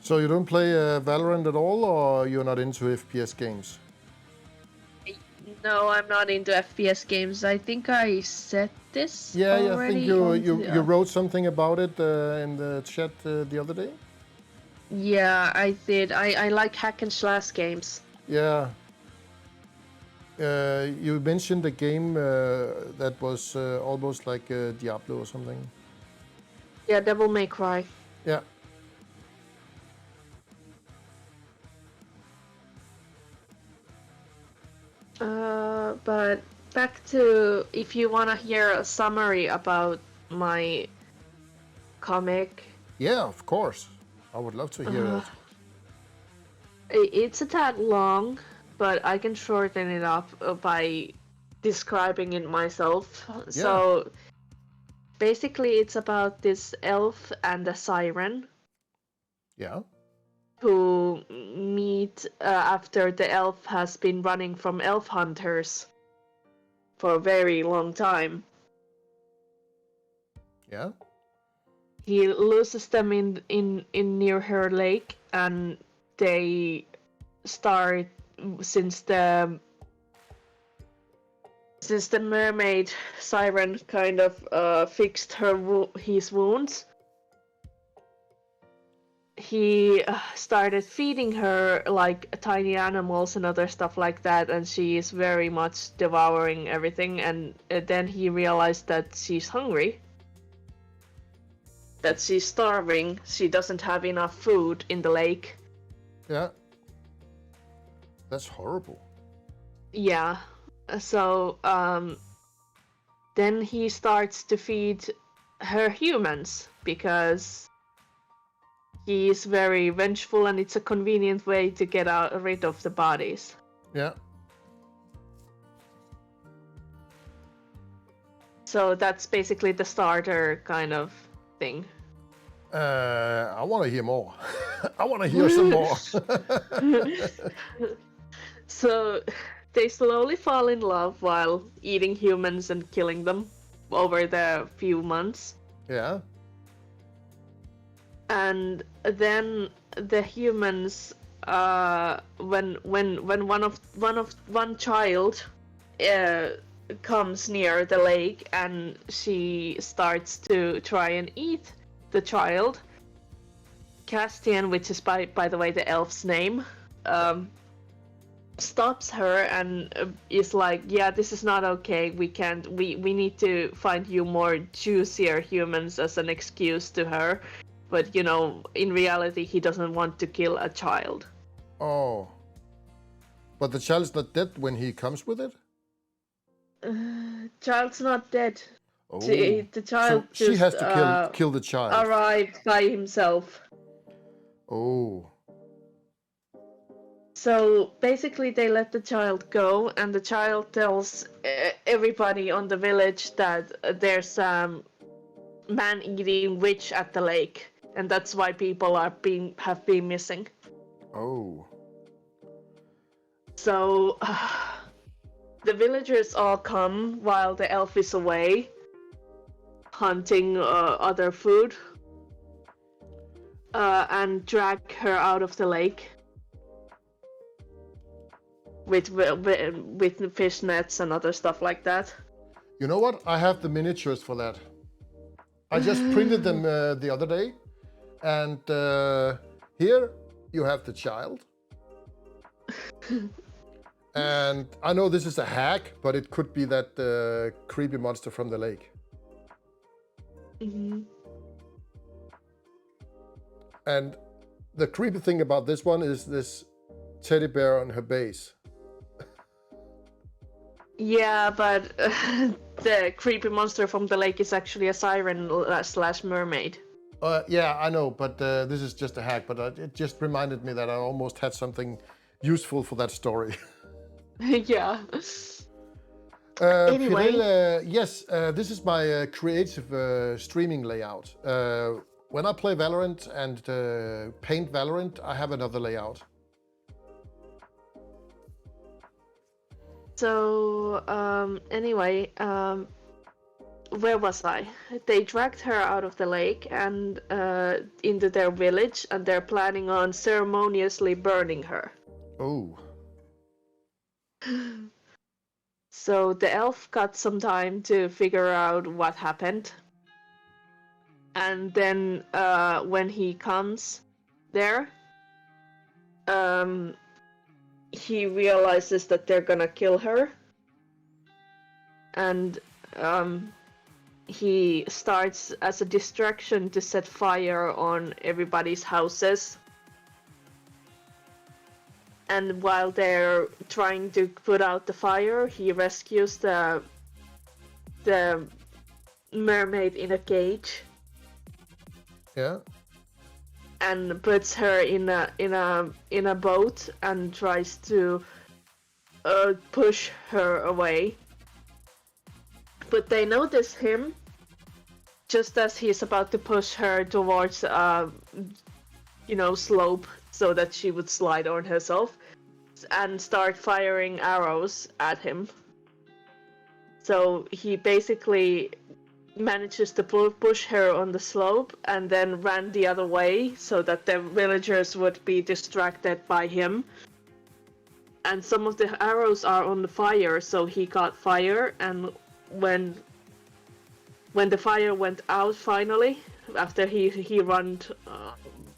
So you don't play Valorant at all, or you're not into FPS games? No, I'm not into FPS games. I think I said this Yeah, I already. think you wrote something about it in the chat the other day. Yeah, I did. I like hack and slash games. Yeah. You mentioned a game that was almost like Diablo or something. Yeah, Devil May Cry. Yeah. But back to, if you want to hear a summary about my comic. Yeah, of course. I would love to hear it. It's a tad long, but I can shorten it up by describing it myself. Yeah. So basically it's about this elf and a siren. Yeah. Who meet after the elf has been running from elf hunters for a very long time. Yeah. He loses them in near her lake, and they start, since the mermaid siren kind of fixed his wounds. He started feeding her like tiny animals and other stuff like that, and she is very much devouring everything. And then he realized that she's hungry, that she's starving, she doesn't have enough food in the lake. Yeah. That's horrible. Yeah. So then he starts to feed her humans, because he is very vengeful, and it's a convenient way to get rid of the bodies. Yeah. So that's basically the starter kind of thing. I want to hear more. I want to hear some more. So they slowly fall in love while eating humans and killing them over the few months. Yeah. And then the humans, when one child comes near the lake, and she starts to try and eat the child, Castian, which is by the way the elf's name, stops her and is like, yeah, this is not okay, we need to find you more juicier humans, as an excuse to her. But you know, in reality, he doesn't want to kill a child. Oh. But the child is not dead when he comes with it? Child's not dead. Oh. The child So she just has to kill the child. arrived by himself. Oh. So basically, they let the child go, and the child tells everybody on the village that there's man-eating witch at the lake, and that's why people have been missing. Oh. So the villagers all come while the elf is away, hunting other food, and drag her out of the lake with fish nets and other stuff like that. You know what? I have the miniatures for that. I just printed them the other day. And here you have the child. And I know this is a hack, but it could be that creepy monster from the lake. Mm-hmm. And the creepy thing about this one is this teddy bear on her base. Yeah, but the creepy monster from the lake is actually a siren / mermaid. Yeah, I know, but this is just a hack. But it just reminded me that I almost had something useful for that story. Yeah. Anyway. Anyway. Yes, this is my creative streaming layout. When I play Valorant and paint Valorant, I have another layout. So, anyway, where was I? They dragged her out of the lake and into their village, and they're planning on ceremoniously burning her. Oh. So the elf got some time to figure out what happened. And then when he comes there, he realizes that they're gonna kill her. And he starts as a distraction to set fire on everybody's houses. And while they're trying to put out the fire, he rescues the mermaid in a cage. Yeah. And puts her in a boat and tries to push her away. But they notice him just as he's about to push her towards slope so that she would slide on herself, and start firing arrows at him. So he basically manages to push her on the slope and then ran the other way so that the villagers would be distracted by him. And some of the arrows are on the fire, so he caught fire, and when the fire went out finally, after he ran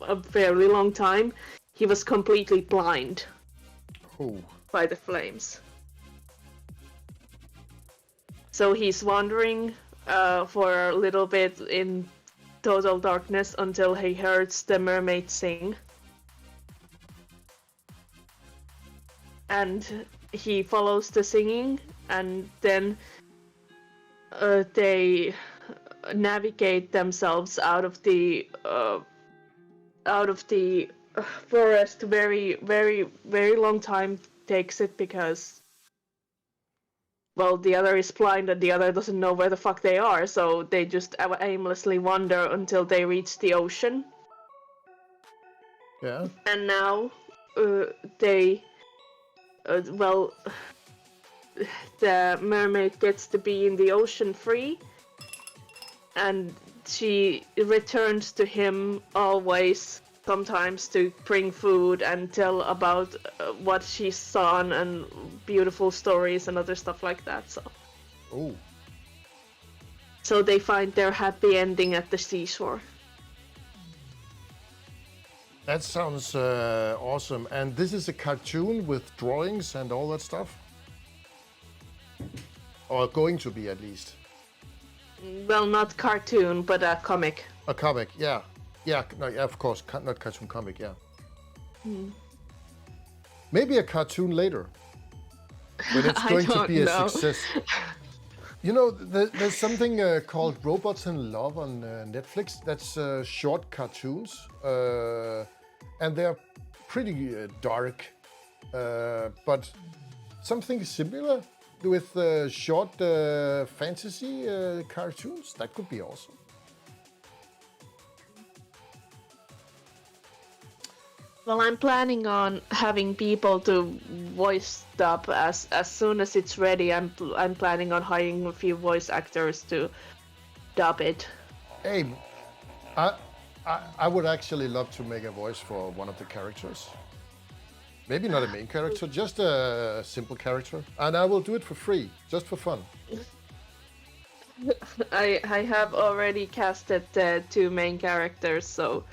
a fairly long time, he was completely blind. Oh. By the flames. So he's wandering for a little bit in total darkness until he hears the mermaid sing. And he follows the singing, and then they navigate themselves out of the forest. Very, very, very long time takes it because, well, the other is blind and the other doesn't know where the fuck they are, so they just aimlessly wander until they reach the ocean. Yeah. And now the mermaid gets to be in the ocean free, and she returns to him always, sometimes to bring food and tell about what she saw and beautiful stories and other stuff like that. So they find their happy ending at the seashore. That sounds awesome. And this is a cartoon with drawings and all that stuff? Or going to be, at least. Well, not cartoon, but a comic. A comic, yeah. Yeah, no, yeah, of course, not cartoon comic. Yeah, Hmm. maybe a cartoon later when it's I going to don't be a know. success. You know, there's something called Robots in Love on Netflix. That's short cartoons, and they're pretty dark, but something similar with short fantasy cartoons. That could be awesome. Well, I'm planning on having people to voice dub as soon as it's ready. I'm planning on hiring a few voice actors to dub it. Hey, I, I would actually love to make a voice for one of the characters. Maybe not a main character, just a simple character. And I will do it for free, just for fun. I have already casted the two main characters, so.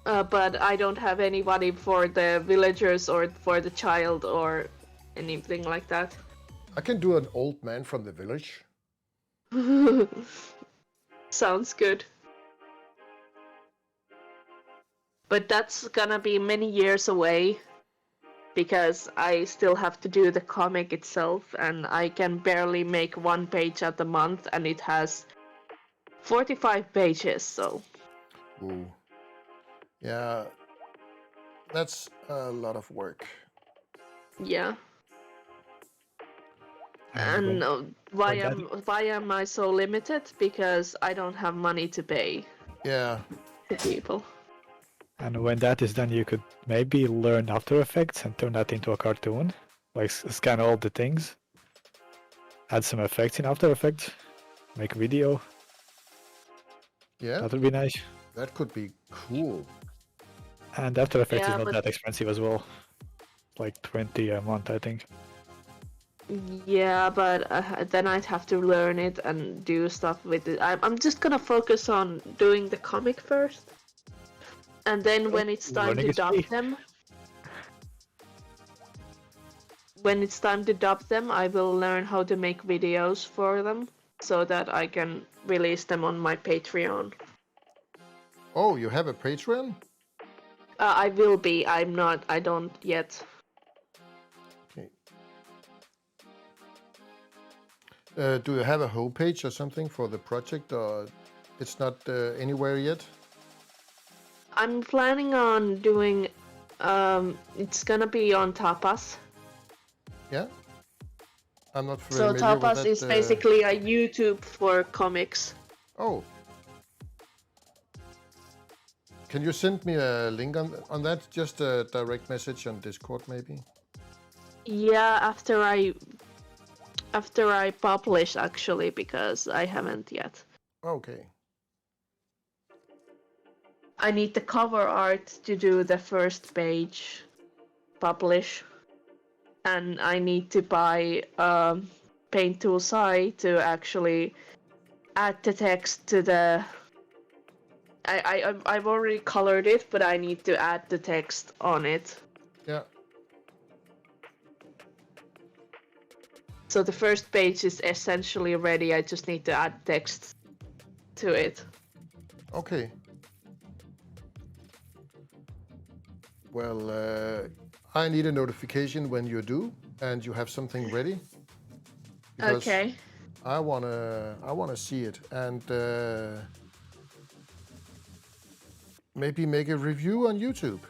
But I don't have anybody for the villagers or for the child or anything like that. I can do an old man from the village. Sounds good. But that's gonna be many years away because I still have to do the comic itself, and I can barely make one page at a month, and it has 45 pages, so. Ooh. Yeah, that's a lot of work. Yeah. And And why am I so limited? Because I don't have money to pay Yeah. the people. And when that is done, you could maybe learn After Effects and turn that into a cartoon. Like scan all the things, add some effects in After Effects, make a video. Yeah, That would be nice. that could be cool. And After Effects Yeah, is not but- that expensive as well. Like 20 a month, I think. Yeah, but then I'd have to learn it and do stuff with it. I'm just gonna focus on doing the comic first. And then when it's time Learning to is dub free. them, I will learn how to make videos for them so that I can release them on my Patreon. Oh, you have a Patreon? I will be. I'm not. I don't yet. Okay. Do you have a homepage or something for the project, or it's not anywhere yet? I'm planning on doing. It's gonna be on Tapas. Yeah? I'm not So familiar with Tapas that. is basically a YouTube for comics. Oh. Can you send me a link on that? Just a direct message on Discord, maybe? Yeah, after I publish actually, because I haven't yet. Okay. I need the cover art to do the first page, publish, and I need to buy Paint Tool Sai to actually add the text to the. I've already colored it, but I need to add the text on it. Yeah. So the first page is essentially ready. I just need to add text to it. Okay. Well, I need a notification when you do and you have something ready. Because Okay. I wanna see it and maybe make a review on YouTube.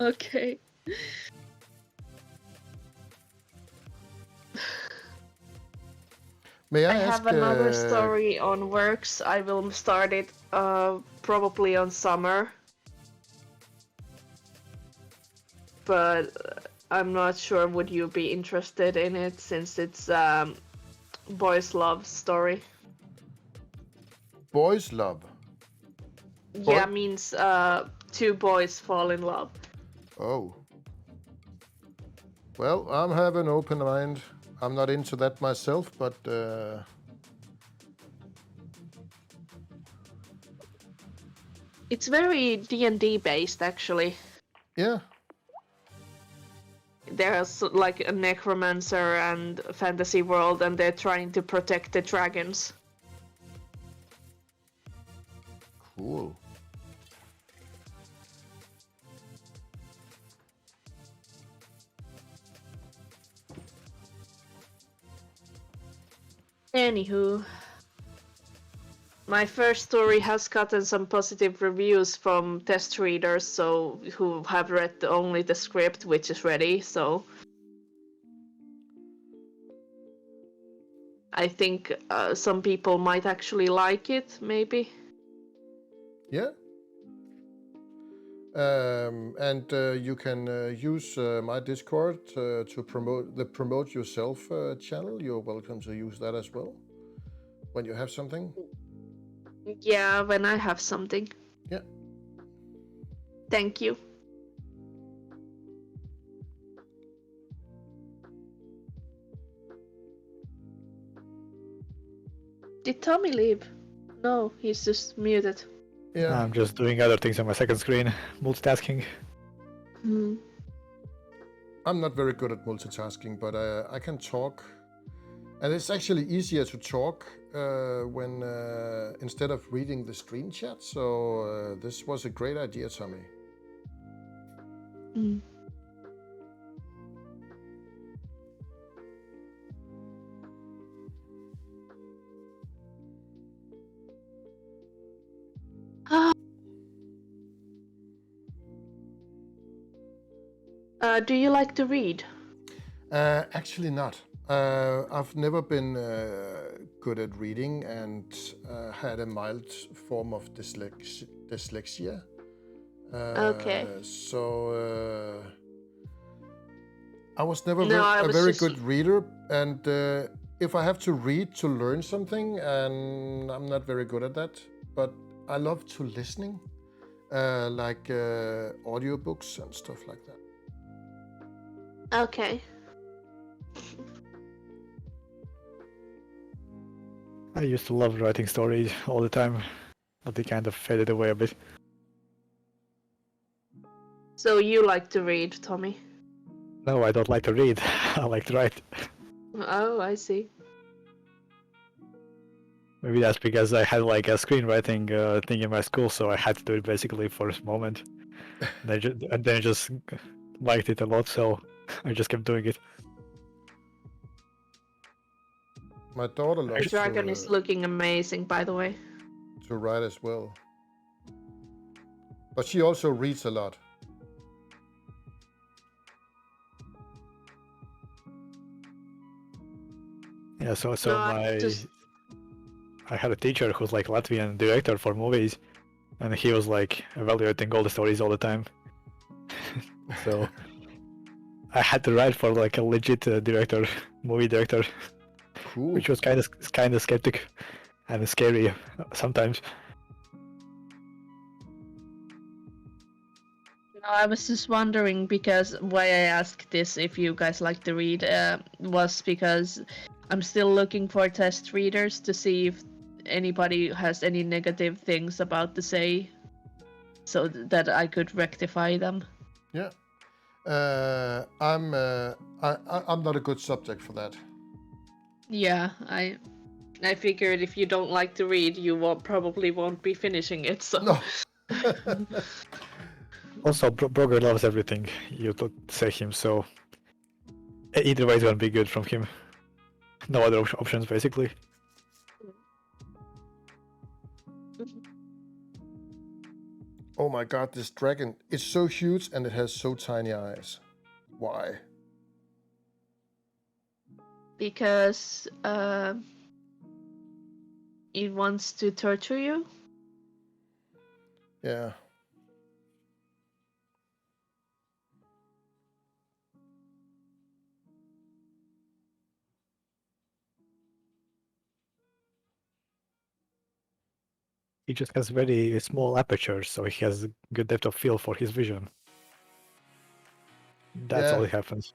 Okay. May I I ask? have another story on works. I will start it probably on summer. But I'm not sure would you be interested in it since it's boys love story. Boys love. Yeah, means two boys fall in love. Oh. Well, I'm have an open mind. I'm not into that myself, but It's very D&D based actually. yeah. There's like a necromancer and a fantasy world, and they're trying to protect the dragons. Cool. Anywho, my first story has gotten some positive reviews from test readers, so who have read only the script, which is ready. So I think some people might actually like it, maybe. Yeah. And you can use my Discord to promote the Promote Yourself channel. You're welcome to use that as well when you have something. Yeah, when I have something. Yeah. Thank you. Did Tommy leave? No, he's just muted. Yeah. I'm just doing other things on my second screen, multitasking. Hmm. I'm not very good at multitasking, but I can talk. And it's actually easier to talk when instead of reading the stream chat. So this was a great idea, Tommy. Mm. Do you like to read? Actually not. I've never been good at reading and had a mild form of dyslexia. Okay. So I was never No, I a was very just... good reader, and if I have to read to learn something, and I'm not very good at that, but I love to listening, like audiobooks and stuff like that. Okay. I used to love writing stories all the time, but they kind of faded away a bit. So you like to read, Tommy? No, I don't like to read. I like to write. Oh, I see. Maybe that's because I had like a screenwriting thing in my school, so I had to do it basically for a moment. And then I just liked it a lot, so I just kept doing it. My daughter The loves dragon is looking amazing, by the way. to write as well, but she also reads a lot. Yeah, so No, I had a teacher who's like Latvian director for movies, and he was like evaluating all the stories all the time. So I had to write for like a legit director, movie director, Cool. which was kind of skeptic and scary sometimes. No, I was just wondering because why I asked this if you guys like to read was because I'm still looking for test readers to see if anybody has any negative things about to say, so that I could rectify them. Yeah. I'm not a good subject for that. Yeah, I figured if you don't like to read, you probably won't be finishing it. So No. Also, Broger loves everything you say him, so either way it's gonna be good from him. No other options, basically. Oh my god, this dragon, it's so huge and it has so tiny eyes. Why? because it wants to torture you. Yeah. He just has very small apertures, so he has good depth of field for his vision. That's all Yeah. that happens.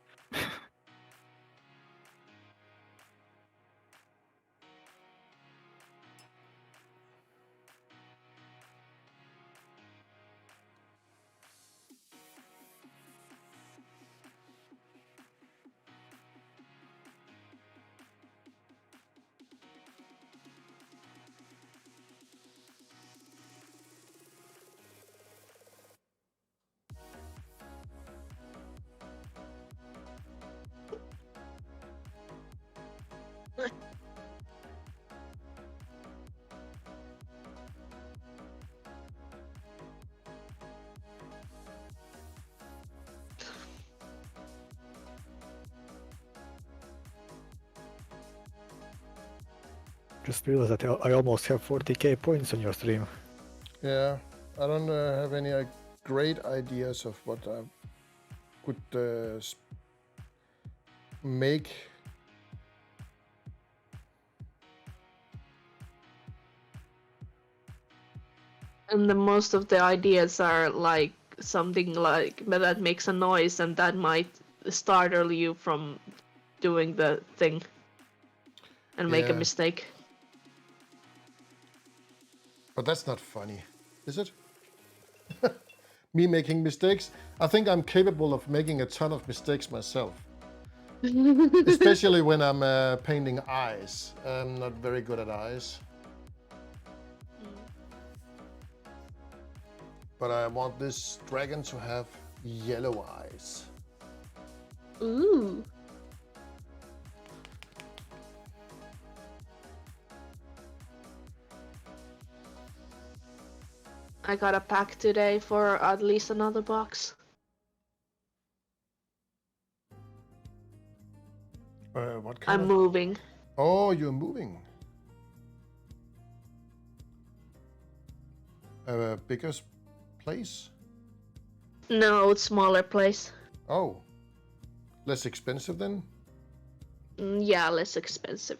Just realized that I almost have 40k points on your stream. Yeah, I don't have any great ideas of what I could make. And the most of the ideas are like something like that makes a noise and that might startle you from doing the thing and make a Yeah. mistake. But that's not funny, is it? Me making mistakes? I think I'm capable of making a ton of mistakes myself. Especially when I'm painting eyes. I'm not very good at eyes. But I want this dragon to have yellow eyes. Ooh. I got a pack today for at least another box. What kind I'm of... moving. Oh, you're moving. A bigger place? No, it's smaller place. Oh. Less expensive then? Yeah, less expensive.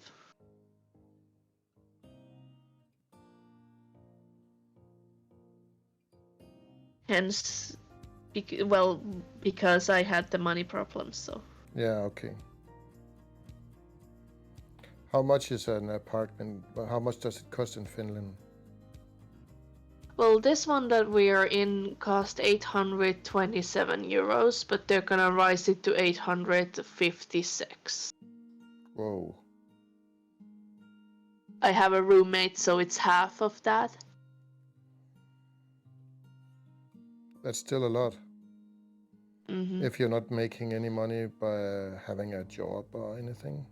Hence, because I had the money problems, so. Yeah, okay. How much is an apartment? How much does it cost in Finland? Well, this one that we are in cost 827 euros, but they're gonna rise it to 856. Whoa. I have a roommate, so it's half of that. That's still a lot. Mm-hmm. If you're not making any money by having a job or anything.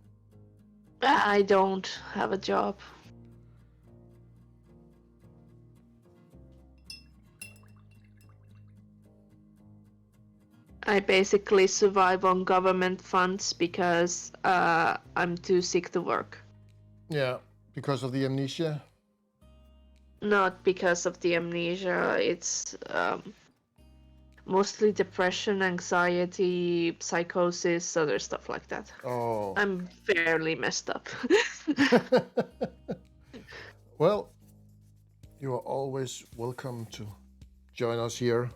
I don't have a job. I basically survive on government funds because I'm too sick to work. Yeah, because of the amnesia. Not because of the amnesia, it's mostly depression, anxiety, psychosis, other stuff like that. Oh. I'm fairly messed up. Well, you are always welcome to join us here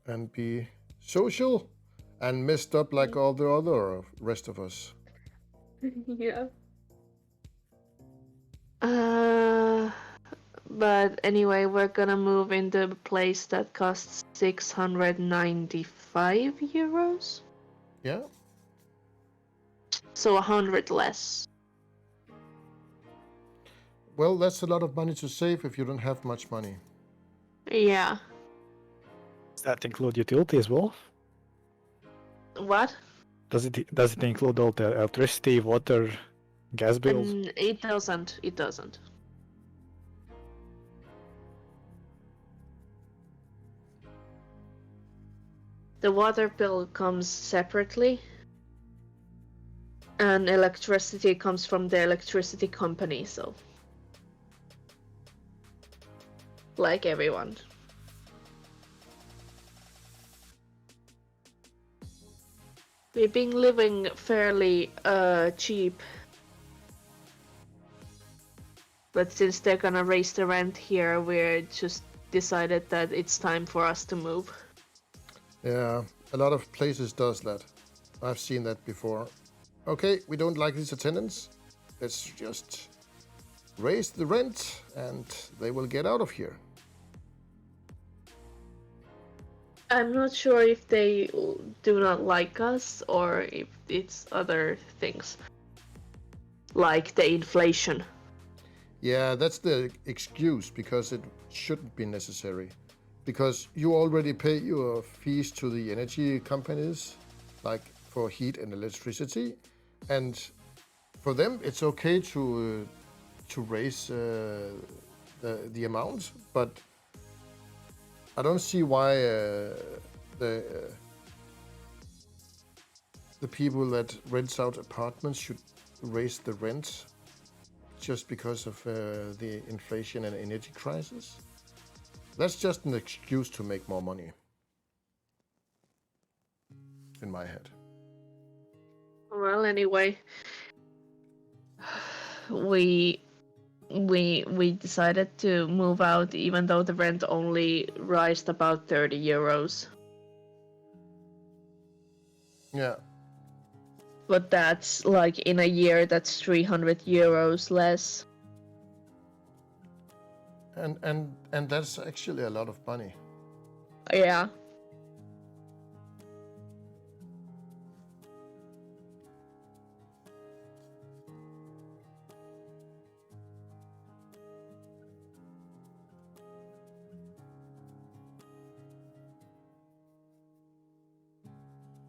and be social and messed up like all the other rest of us. Yeah. But anyway, we're gonna move into a place that costs 695 euros. Yeah. So 100 less. Well, that's a lot of money to save if you don't have much money. Yeah. Does that include utility as well? What? Does it include all the electricity, water, gas bills? It doesn't. It doesn't. The water bill comes separately, and electricity comes from the electricity company, so. Like everyone. We've been living fairly cheap. But since they're gonna raise the rent here, we're just decided that it's time for us to move. Yeah, a lot of places does that. I've seen that before. Okay, we don't like these attendants. Let's just raise the rent and they will get out of here. I'm not sure if they do not like us or if it's other things. Like the inflation. Yeah, that's the excuse because it shouldn't be necessary. Because you already pay your fees to the energy companies, like for heat and electricity, and for them it's okay to raise the amount, but I don't see why the people that rents out apartments should raise the rent just because of the inflation and energy crisis. That's just an excuse to make more money. In my head. Well, anyway, we decided to move out even though the rent only rised about 30 euros. Yeah. But that's like in a year that's 300 euros less. And that's actually a lot of money. Yeah.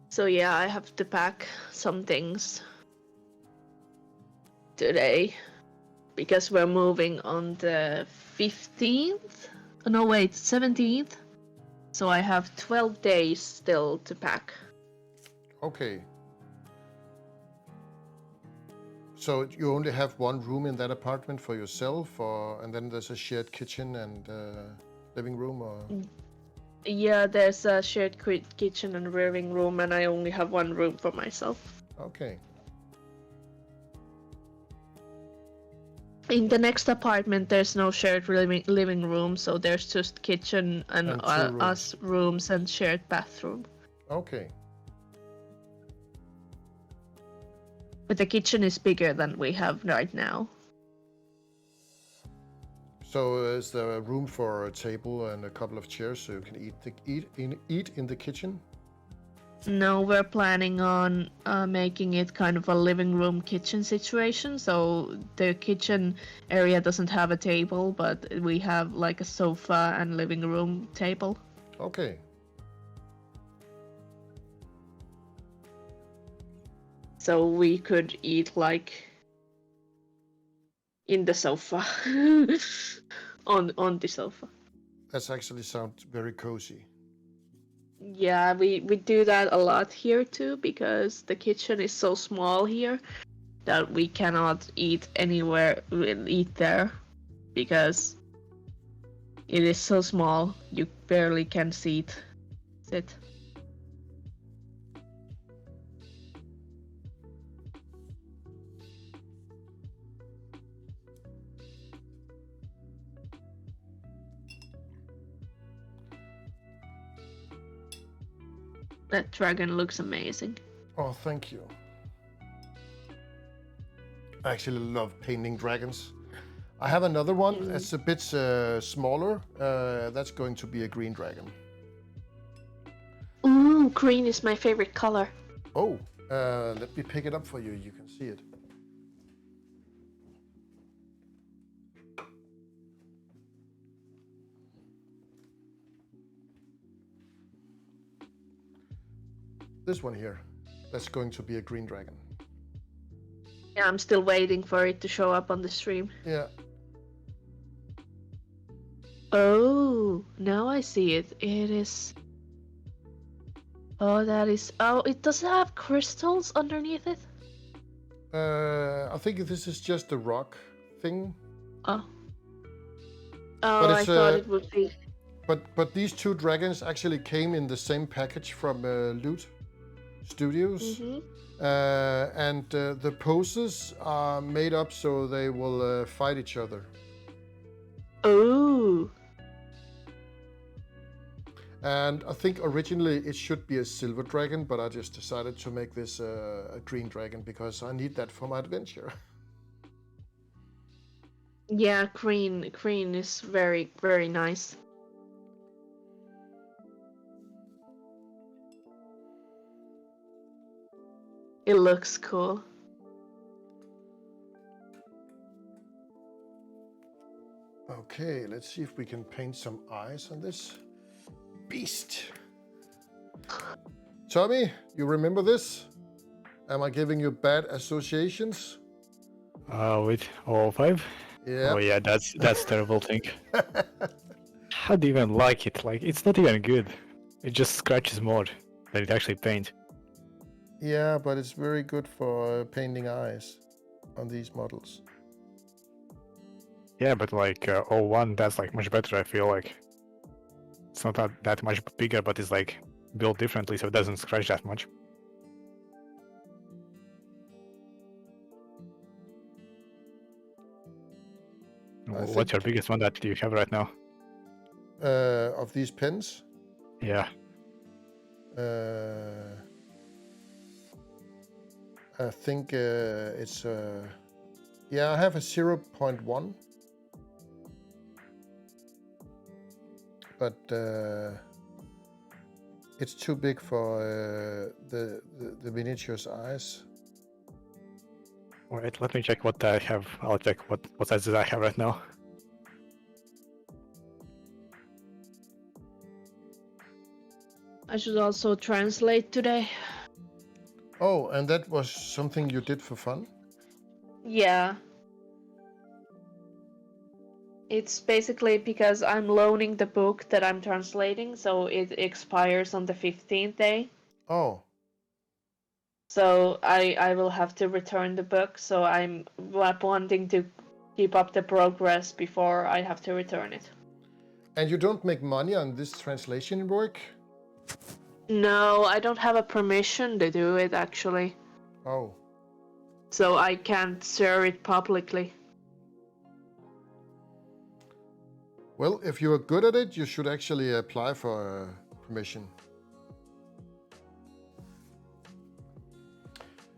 So yeah, I have to pack some things today because we're moving on the 15th. No, wait, 17th. So I have 12 days still to pack. Okay. So you only have one room in that apartment for yourself, and then there's a shared kitchen and living room, or? Yeah, there's a shared kitchen and living room, and I only have one room for myself. Okay. In the next apartment, there's no shared living room, so there's just kitchen and us rooms and shared bathroom. Okay. But the kitchen is bigger than we have right now. So is there room for a table and a couple of chairs so you can eat in the kitchen? No, we're planning on making it kind of a living room kitchen situation. So the kitchen area doesn't have a table, but we have like a sofa and living room table. Okay. So we could eat like in the sofa, on the sofa. That actually sounds very cozy. Yeah, we do that a lot here too, because the kitchen is so small here that we cannot eat anywhere, eat there, because it is so small, you barely can sit. That dragon looks amazing. Oh, thank you. I actually love painting dragons. I have another one. It's a bit smaller. That's going to be a green dragon. Ooh, green is my favorite color. Oh, let me pick it up for you. You can see it. This one here. That's going to be a green dragon. Yeah, I'm still waiting for it to show up on the stream. Yeah. Oh, now I see it. It is... Oh, that is... Oh, it doesn't have crystals underneath it? I think this is just a rock thing. Oh. Oh, I thought it would be... But these two dragons actually came in the same package from Loot Studios. Mm-hmm. And the poses are made up so they will fight each other. Oh. And I think originally it should be a silver dragon, but I just decided to make this a green dragon because I need that for my adventure. Yeah, green is very, very nice. It looks cool. Okay, let's see if we can paint some eyes on this beast. Tommy, you remember this? Am I giving you bad associations? With all five? Yeah. Oh yeah, that's terrible thing. How do you even like it? Like, it's not even good. It just scratches more than it actually paints. Yeah, but it's very good for painting eyes. on these models. Yeah, but like 01, that's like much better. I feel like it's not that much bigger, but it's like built differently, so it doesn't scratch that much. What's your biggest one that you have right now? Of these pens? Yeah. I think it's yeah, I have a 0.1, but it's too big for the miniature's eyes. Wait, let me check what I have. I'll check what sizes I have right now. I should also translate today. Oh, and that was something you did for fun? Yeah. It's basically because I'm loaning the book that I'm translating, so it expires on the 15th day. Oh. So I will have to return the book, so I'm wanting to keep up the progress before I have to return it. And you don't make money on this translation work? No, I don't have a permission to do it, actually. Oh. So I can't share it publicly. Well, if you are good at it, you should actually apply for permission.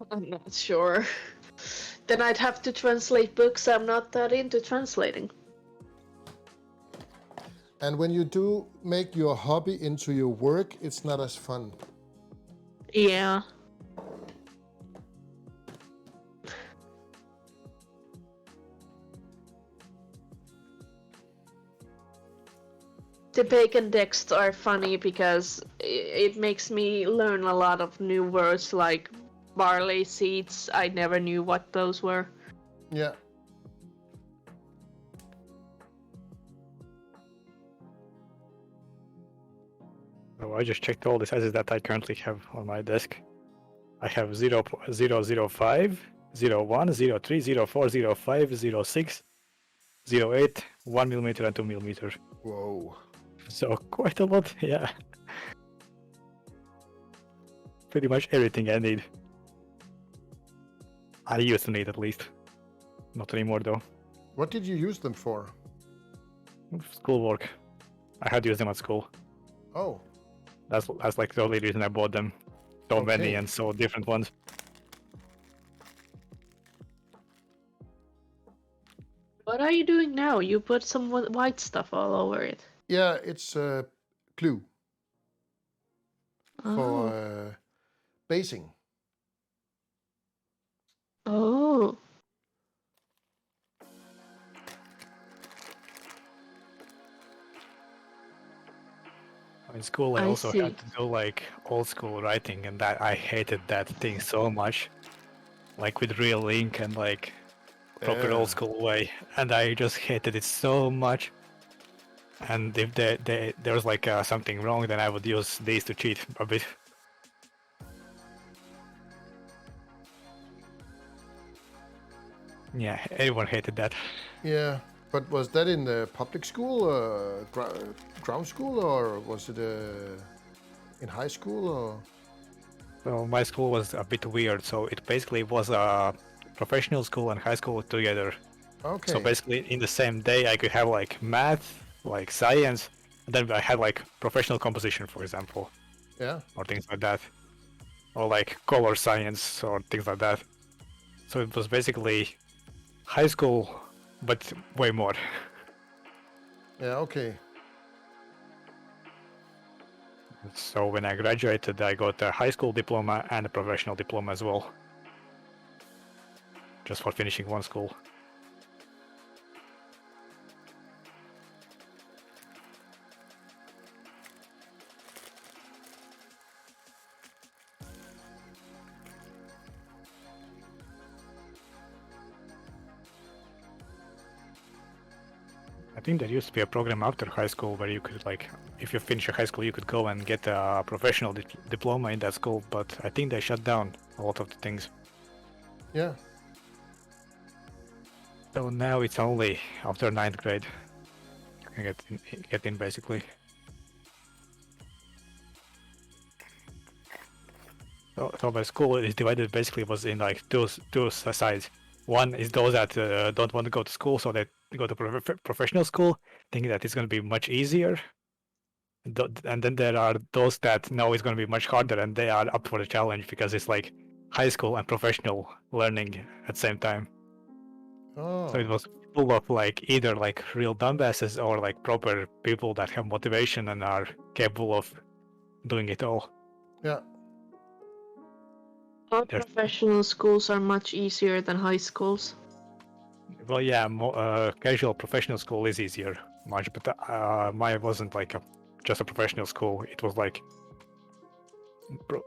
I'm not sure. Then I'd have to translate books I'm not that into translating. And when you do make your hobby into your work, it's not as fun. Yeah. The bacon decks are funny because it makes me learn a lot of new words like barley seeds. I never knew what those were. Yeah. So I just checked all the sizes that I currently have on my desk. I have 0.005, 01, 03, 04, 05, 06, 08, 1mm and 2mm. Whoa. So quite a lot, yeah. Pretty much everything I need. I used to need at least. Not anymore though. What did you use them for? Schoolwork. I had used them at school. Oh. That's like the only reason I bought them. So many and so different ones. What are you doing now? You put some white stuff all over it. Yeah, it's glue for basing. Oh. In school I also see. had to do like old school writing, and that I hated that thing so much. Like with real ink and like proper old school way, and I just hated it so much. And if there was like something wrong, then I would use these to cheat a bit. Yeah, everyone hated that. Yeah, but was that in the public school, ground school, or was it in high school? Or? So my school was a bit weird, so it basically was a professional school and high school together. Okay. So basically in the same day I could have like math, like science, and then I had like professional composition, for example. Yeah. Or things like that. Or like color science or things like that. So it was basically high school, but way more. Yeah, okay. So when I graduated, I got a high school diploma and a professional diploma as well. Just for finishing one school. I think there used to be a program after high school where you could, like, if you finish your high school, you could go and get a professional diploma in that school, but I think they shut down a lot of the things. Yeah. So now it's only after 9th grade you can get in basically. So my school is divided basically was in like two sides. One is those that don't want to go to school, so they go to professional school, thinking that it's going to be much easier. And then there are those that know it's going to be much harder, and they are up for the challenge because it's like high school and professional learning at the same time. Oh. So it was full of like either like real dumbasses or like proper people that have motivation and are capable of doing it all. Yeah. All professional schools are much easier than high schools. Well, yeah, casual professional school is easier, much, but mine wasn't like just a professional school. It was like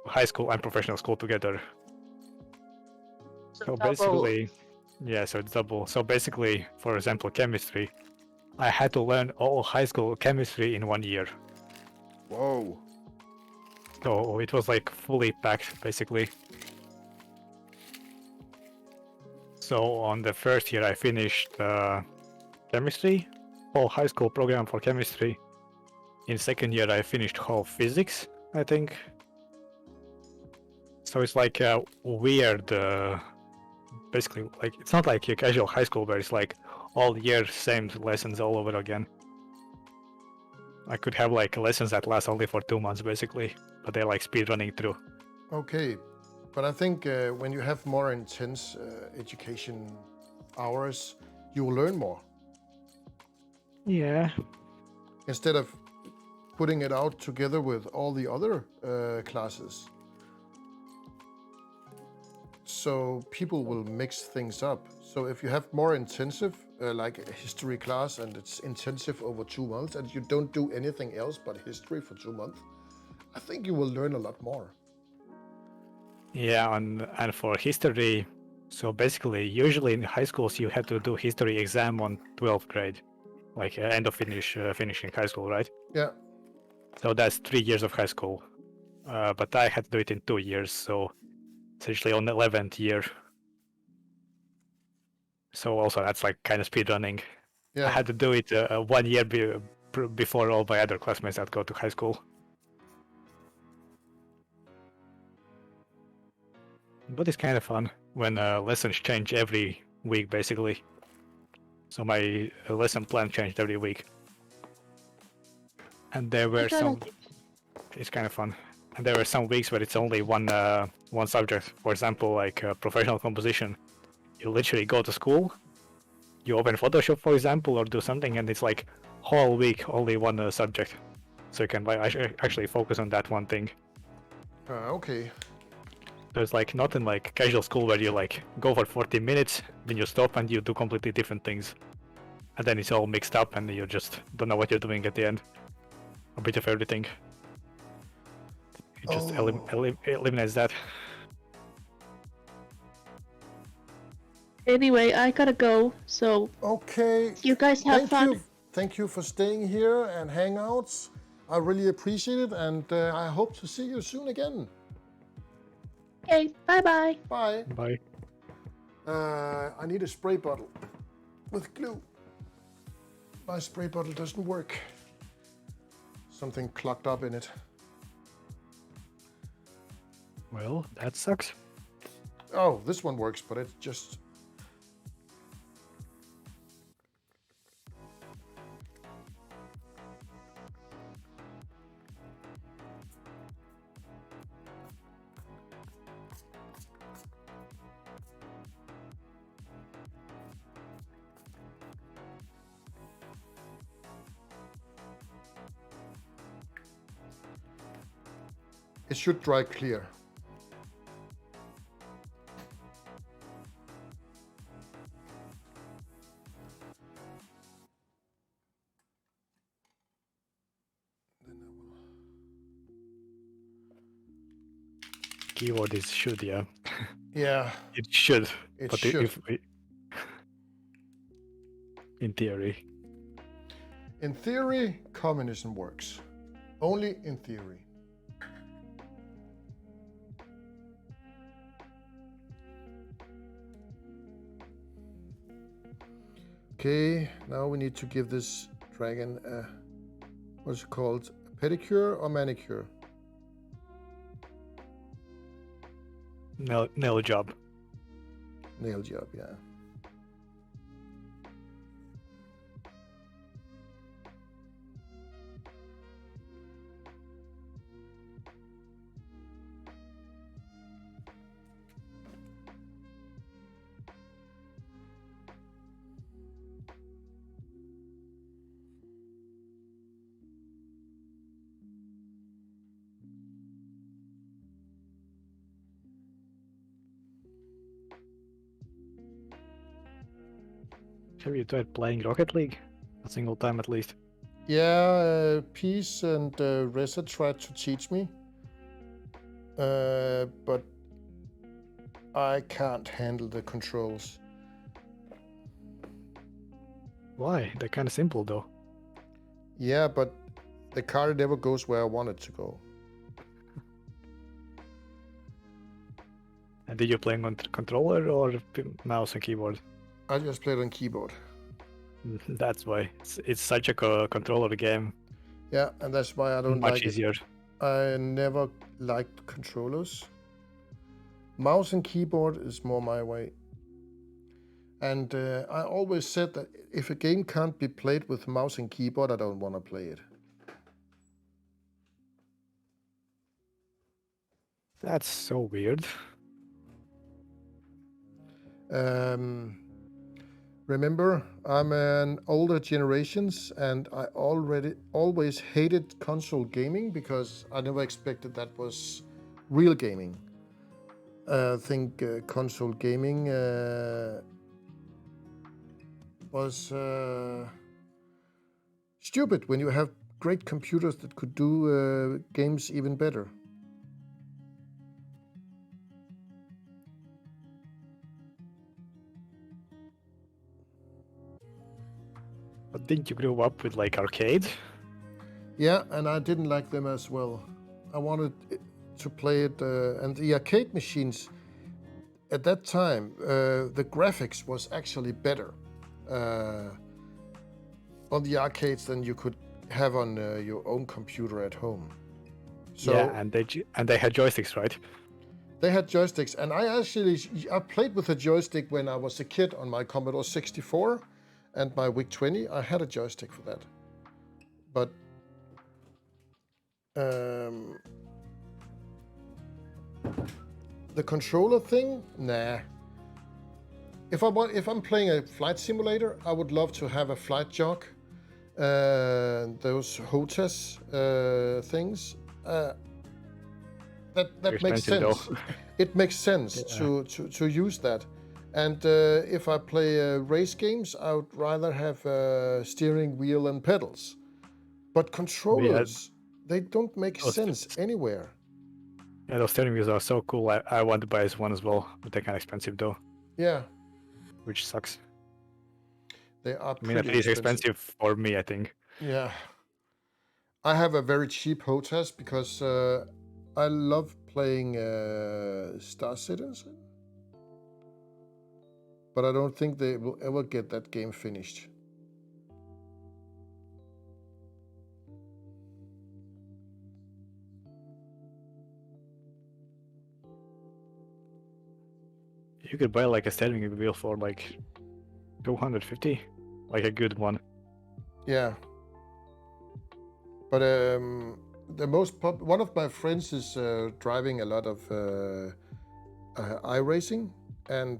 high school and professional school together. So basically, yeah, so it's double. So basically, for example, chemistry, I had to learn all high school chemistry in 1 year. Whoa. So it was like fully packed, basically. So on the first year, I finished chemistry, whole high school program for chemistry. In second year, I finished whole physics, I think. So it's like a weird, basically, like it's not like a casual high school where it's like all year same lessons all over again. I could have like lessons that last only for 2 months, basically, but they're like speed running through. Okay, but I think when you have more intense education hours, you will learn more. Yeah. Instead of putting it out together with all the other classes. So people will mix things up. So if you have more intensive, like a history class, and it's intensive over 2 months, and you don't do anything else but history for 2 months, I think you will learn a lot more. Yeah, and for history, so basically, usually in high schools, you have to do history exam on 12th grade, like end of finishing high school, right? Yeah. So that's 3 years of high school. But I had to do it in 2 years, so essentially on the 11th year. So also that's like kind of speed running. Yeah. I had to do it 1 year before all my other classmates that go to high school. But it's kind of fun when lessons change every week, basically. So my lesson plan changed every week. And there were some... It's kind of fun. And there were some weeks where it's only one subject. For example, like professional composition. You literally go to school, you open Photoshop, for example, or do something, and it's like whole week only one subject. So you can like actually focus on that one thing. Okay. There's like not in like casual school where you like go for 40 minutes, then you stop and you do completely different things. And then it's all mixed up and you just don't know what you're doing at the end. A bit of everything. It just eliminates that. Anyway, I gotta go, so... Okay. You guys have fun. Thank you for staying here and hangouts. I really appreciate it, and I hope to see you soon again. Okay, bye-bye. Bye. Bye. I need a spray bottle with glue. My spray bottle doesn't work. Something clogged up in it. Well, that sucks. Oh, this one works, but it's just... It should dry clear. Keyword is should, yeah. Yeah. It should. It but should. In theory. In theory, communism works. Only in theory. Okay, now we need to give this dragon a, what's it called? A pedicure or manicure? Nail job. Nail job, yeah. Have you tried playing Rocket League? A single time at least. Yeah, Peace and Reza tried to teach me, but I can't handle the controls. Why? They're kind of simple though. Yeah, but the car never goes where I want it to go. And did you play on controller or mouse and keyboard? I just played on keyboard. That's why. It's such a controller game. Yeah, and that's why I don't Much like easier. it. I never liked controllers. Mouse and keyboard is more my way. And I always said that if a game can't be played with mouse and keyboard, I don't want to play it. That's so weird. Remember, I'm an older generations, and I always hated console gaming because I never expected that was real gaming. I think console gaming was stupid when you have great computers that could do games even better. But didn't you grow up with like arcade? Yeah, and I didn't like them as well. I wanted to play it, and the arcade machines at that time, the graphics was actually better on the arcades than you could have on your own computer at home. So yeah, and they had joysticks, right? they had joysticks, and I played with a joystick when I was a kid on my Commodore 64 and my VIC-20. I had a joystick for that, but the controller thing, nah. If I'm playing a flight simulator, I would love to have a flight jock, those HOTAS things. That makes sense. It makes sense to use that. And if I play race games, I would rather have a steering wheel and pedals. But controllers, they don't make sense anywhere. Yeah, those steering wheels are so cool. I want to buy one as well, but they're kind of expensive though. Yeah. Which sucks. They are I mean, at least expensive for me, I think. Yeah. I have a very cheap HOTAS because I love playing Star Citizen. But I don't think they will ever get that game finished. You could buy like a steering wheel for like 250, like a good one. Yeah. But one of my friends is driving a lot of iRacing, and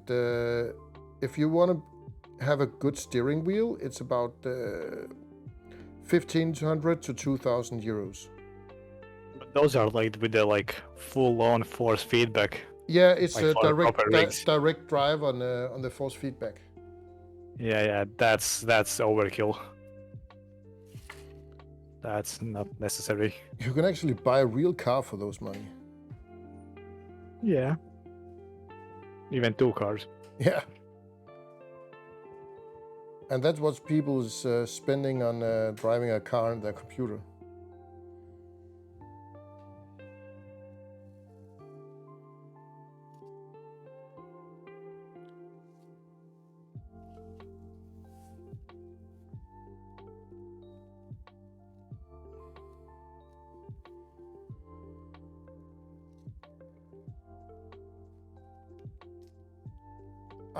if you want to have a good steering wheel, it's about 1,500 to 2,000 euros. But those are like with the like full-on force feedback. Yeah, it's like a direct drive on the force feedback. Yeah, that's overkill. That's not necessary. You can actually buy a real car for those money. Yeah. Even 2 cars. Yeah. And that's what people is spending on driving a car on their computer.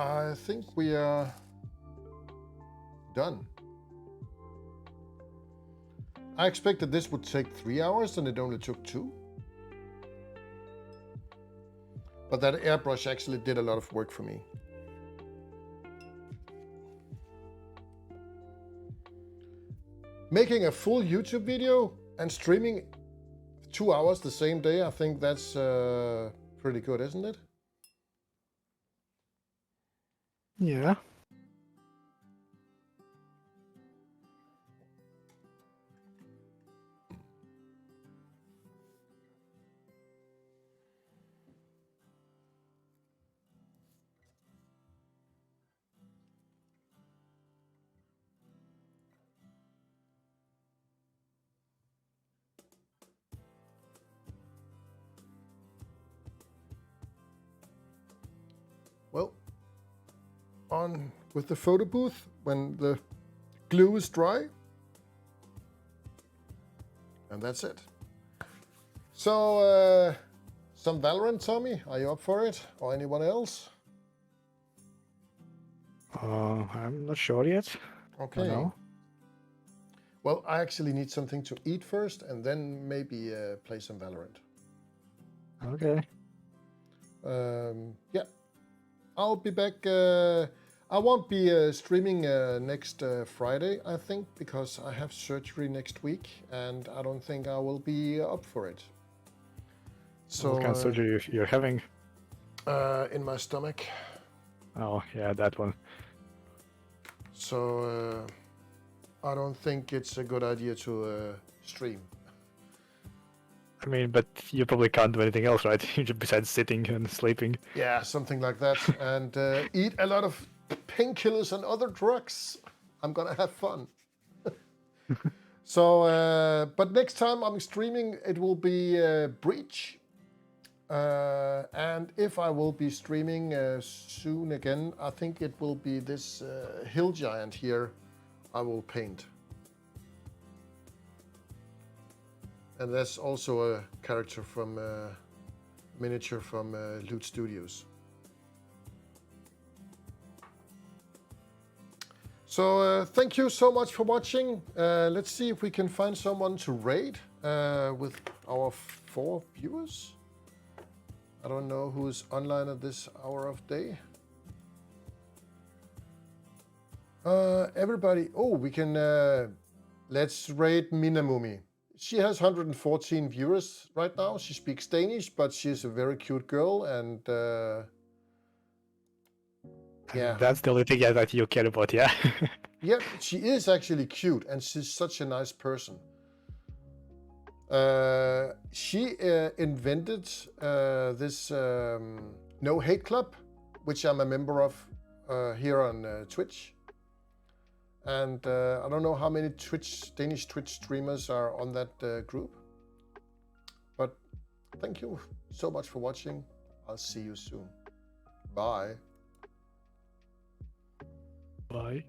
I think we are done. I expected this would take 3 hours and it only took 2. But that airbrush actually did a lot of work for me. Making a full YouTube video and streaming 2 hours the same day, I think that's pretty good, isn't it? Yeah. Well, on with the photo booth when the glue is dry. And that's it. So, some Valorant, Tommy? Are you up for it? Or anyone else? I'm not sure yet. Okay. No. Well, I actually need something to eat first and then maybe play some Valorant. Okay. Yeah. I'll be back. I won't be streaming next Friday, I think, because I have surgery next week and I don't think I will be up for it. So, What kind of surgery you're having? in my stomach. Oh, yeah, that one. So, I don't think it's a good idea to stream. I mean, but you probably can't do anything else, right? Besides sitting and sleeping. Yeah, something like that. And eat a lot of painkillers and other drugs. I'm gonna have fun. So, but next time I'm streaming, it will be Breach. And if I will be streaming soon again, I think it will be this hill giant here I will paint. And that's also a character from miniature from Loot Studios. So thank you so much for watching. Let's see if we can find someone to raid with our 4 viewers. I don't know who's online at this hour of day. Everybody, oh, we can, let's raid Minamumi. She has 114 viewers right now. She speaks Danish, but she's a very cute girl and yeah. That's the only thing that you care about, yeah? Yeah, she is actually cute and she's such a nice person. She invented this No Hate Club, which I'm a member of here on Twitch. And I don't know how many Danish Twitch streamers are on that group. But thank you so much for watching. I'll see you soon. Bye. Bye.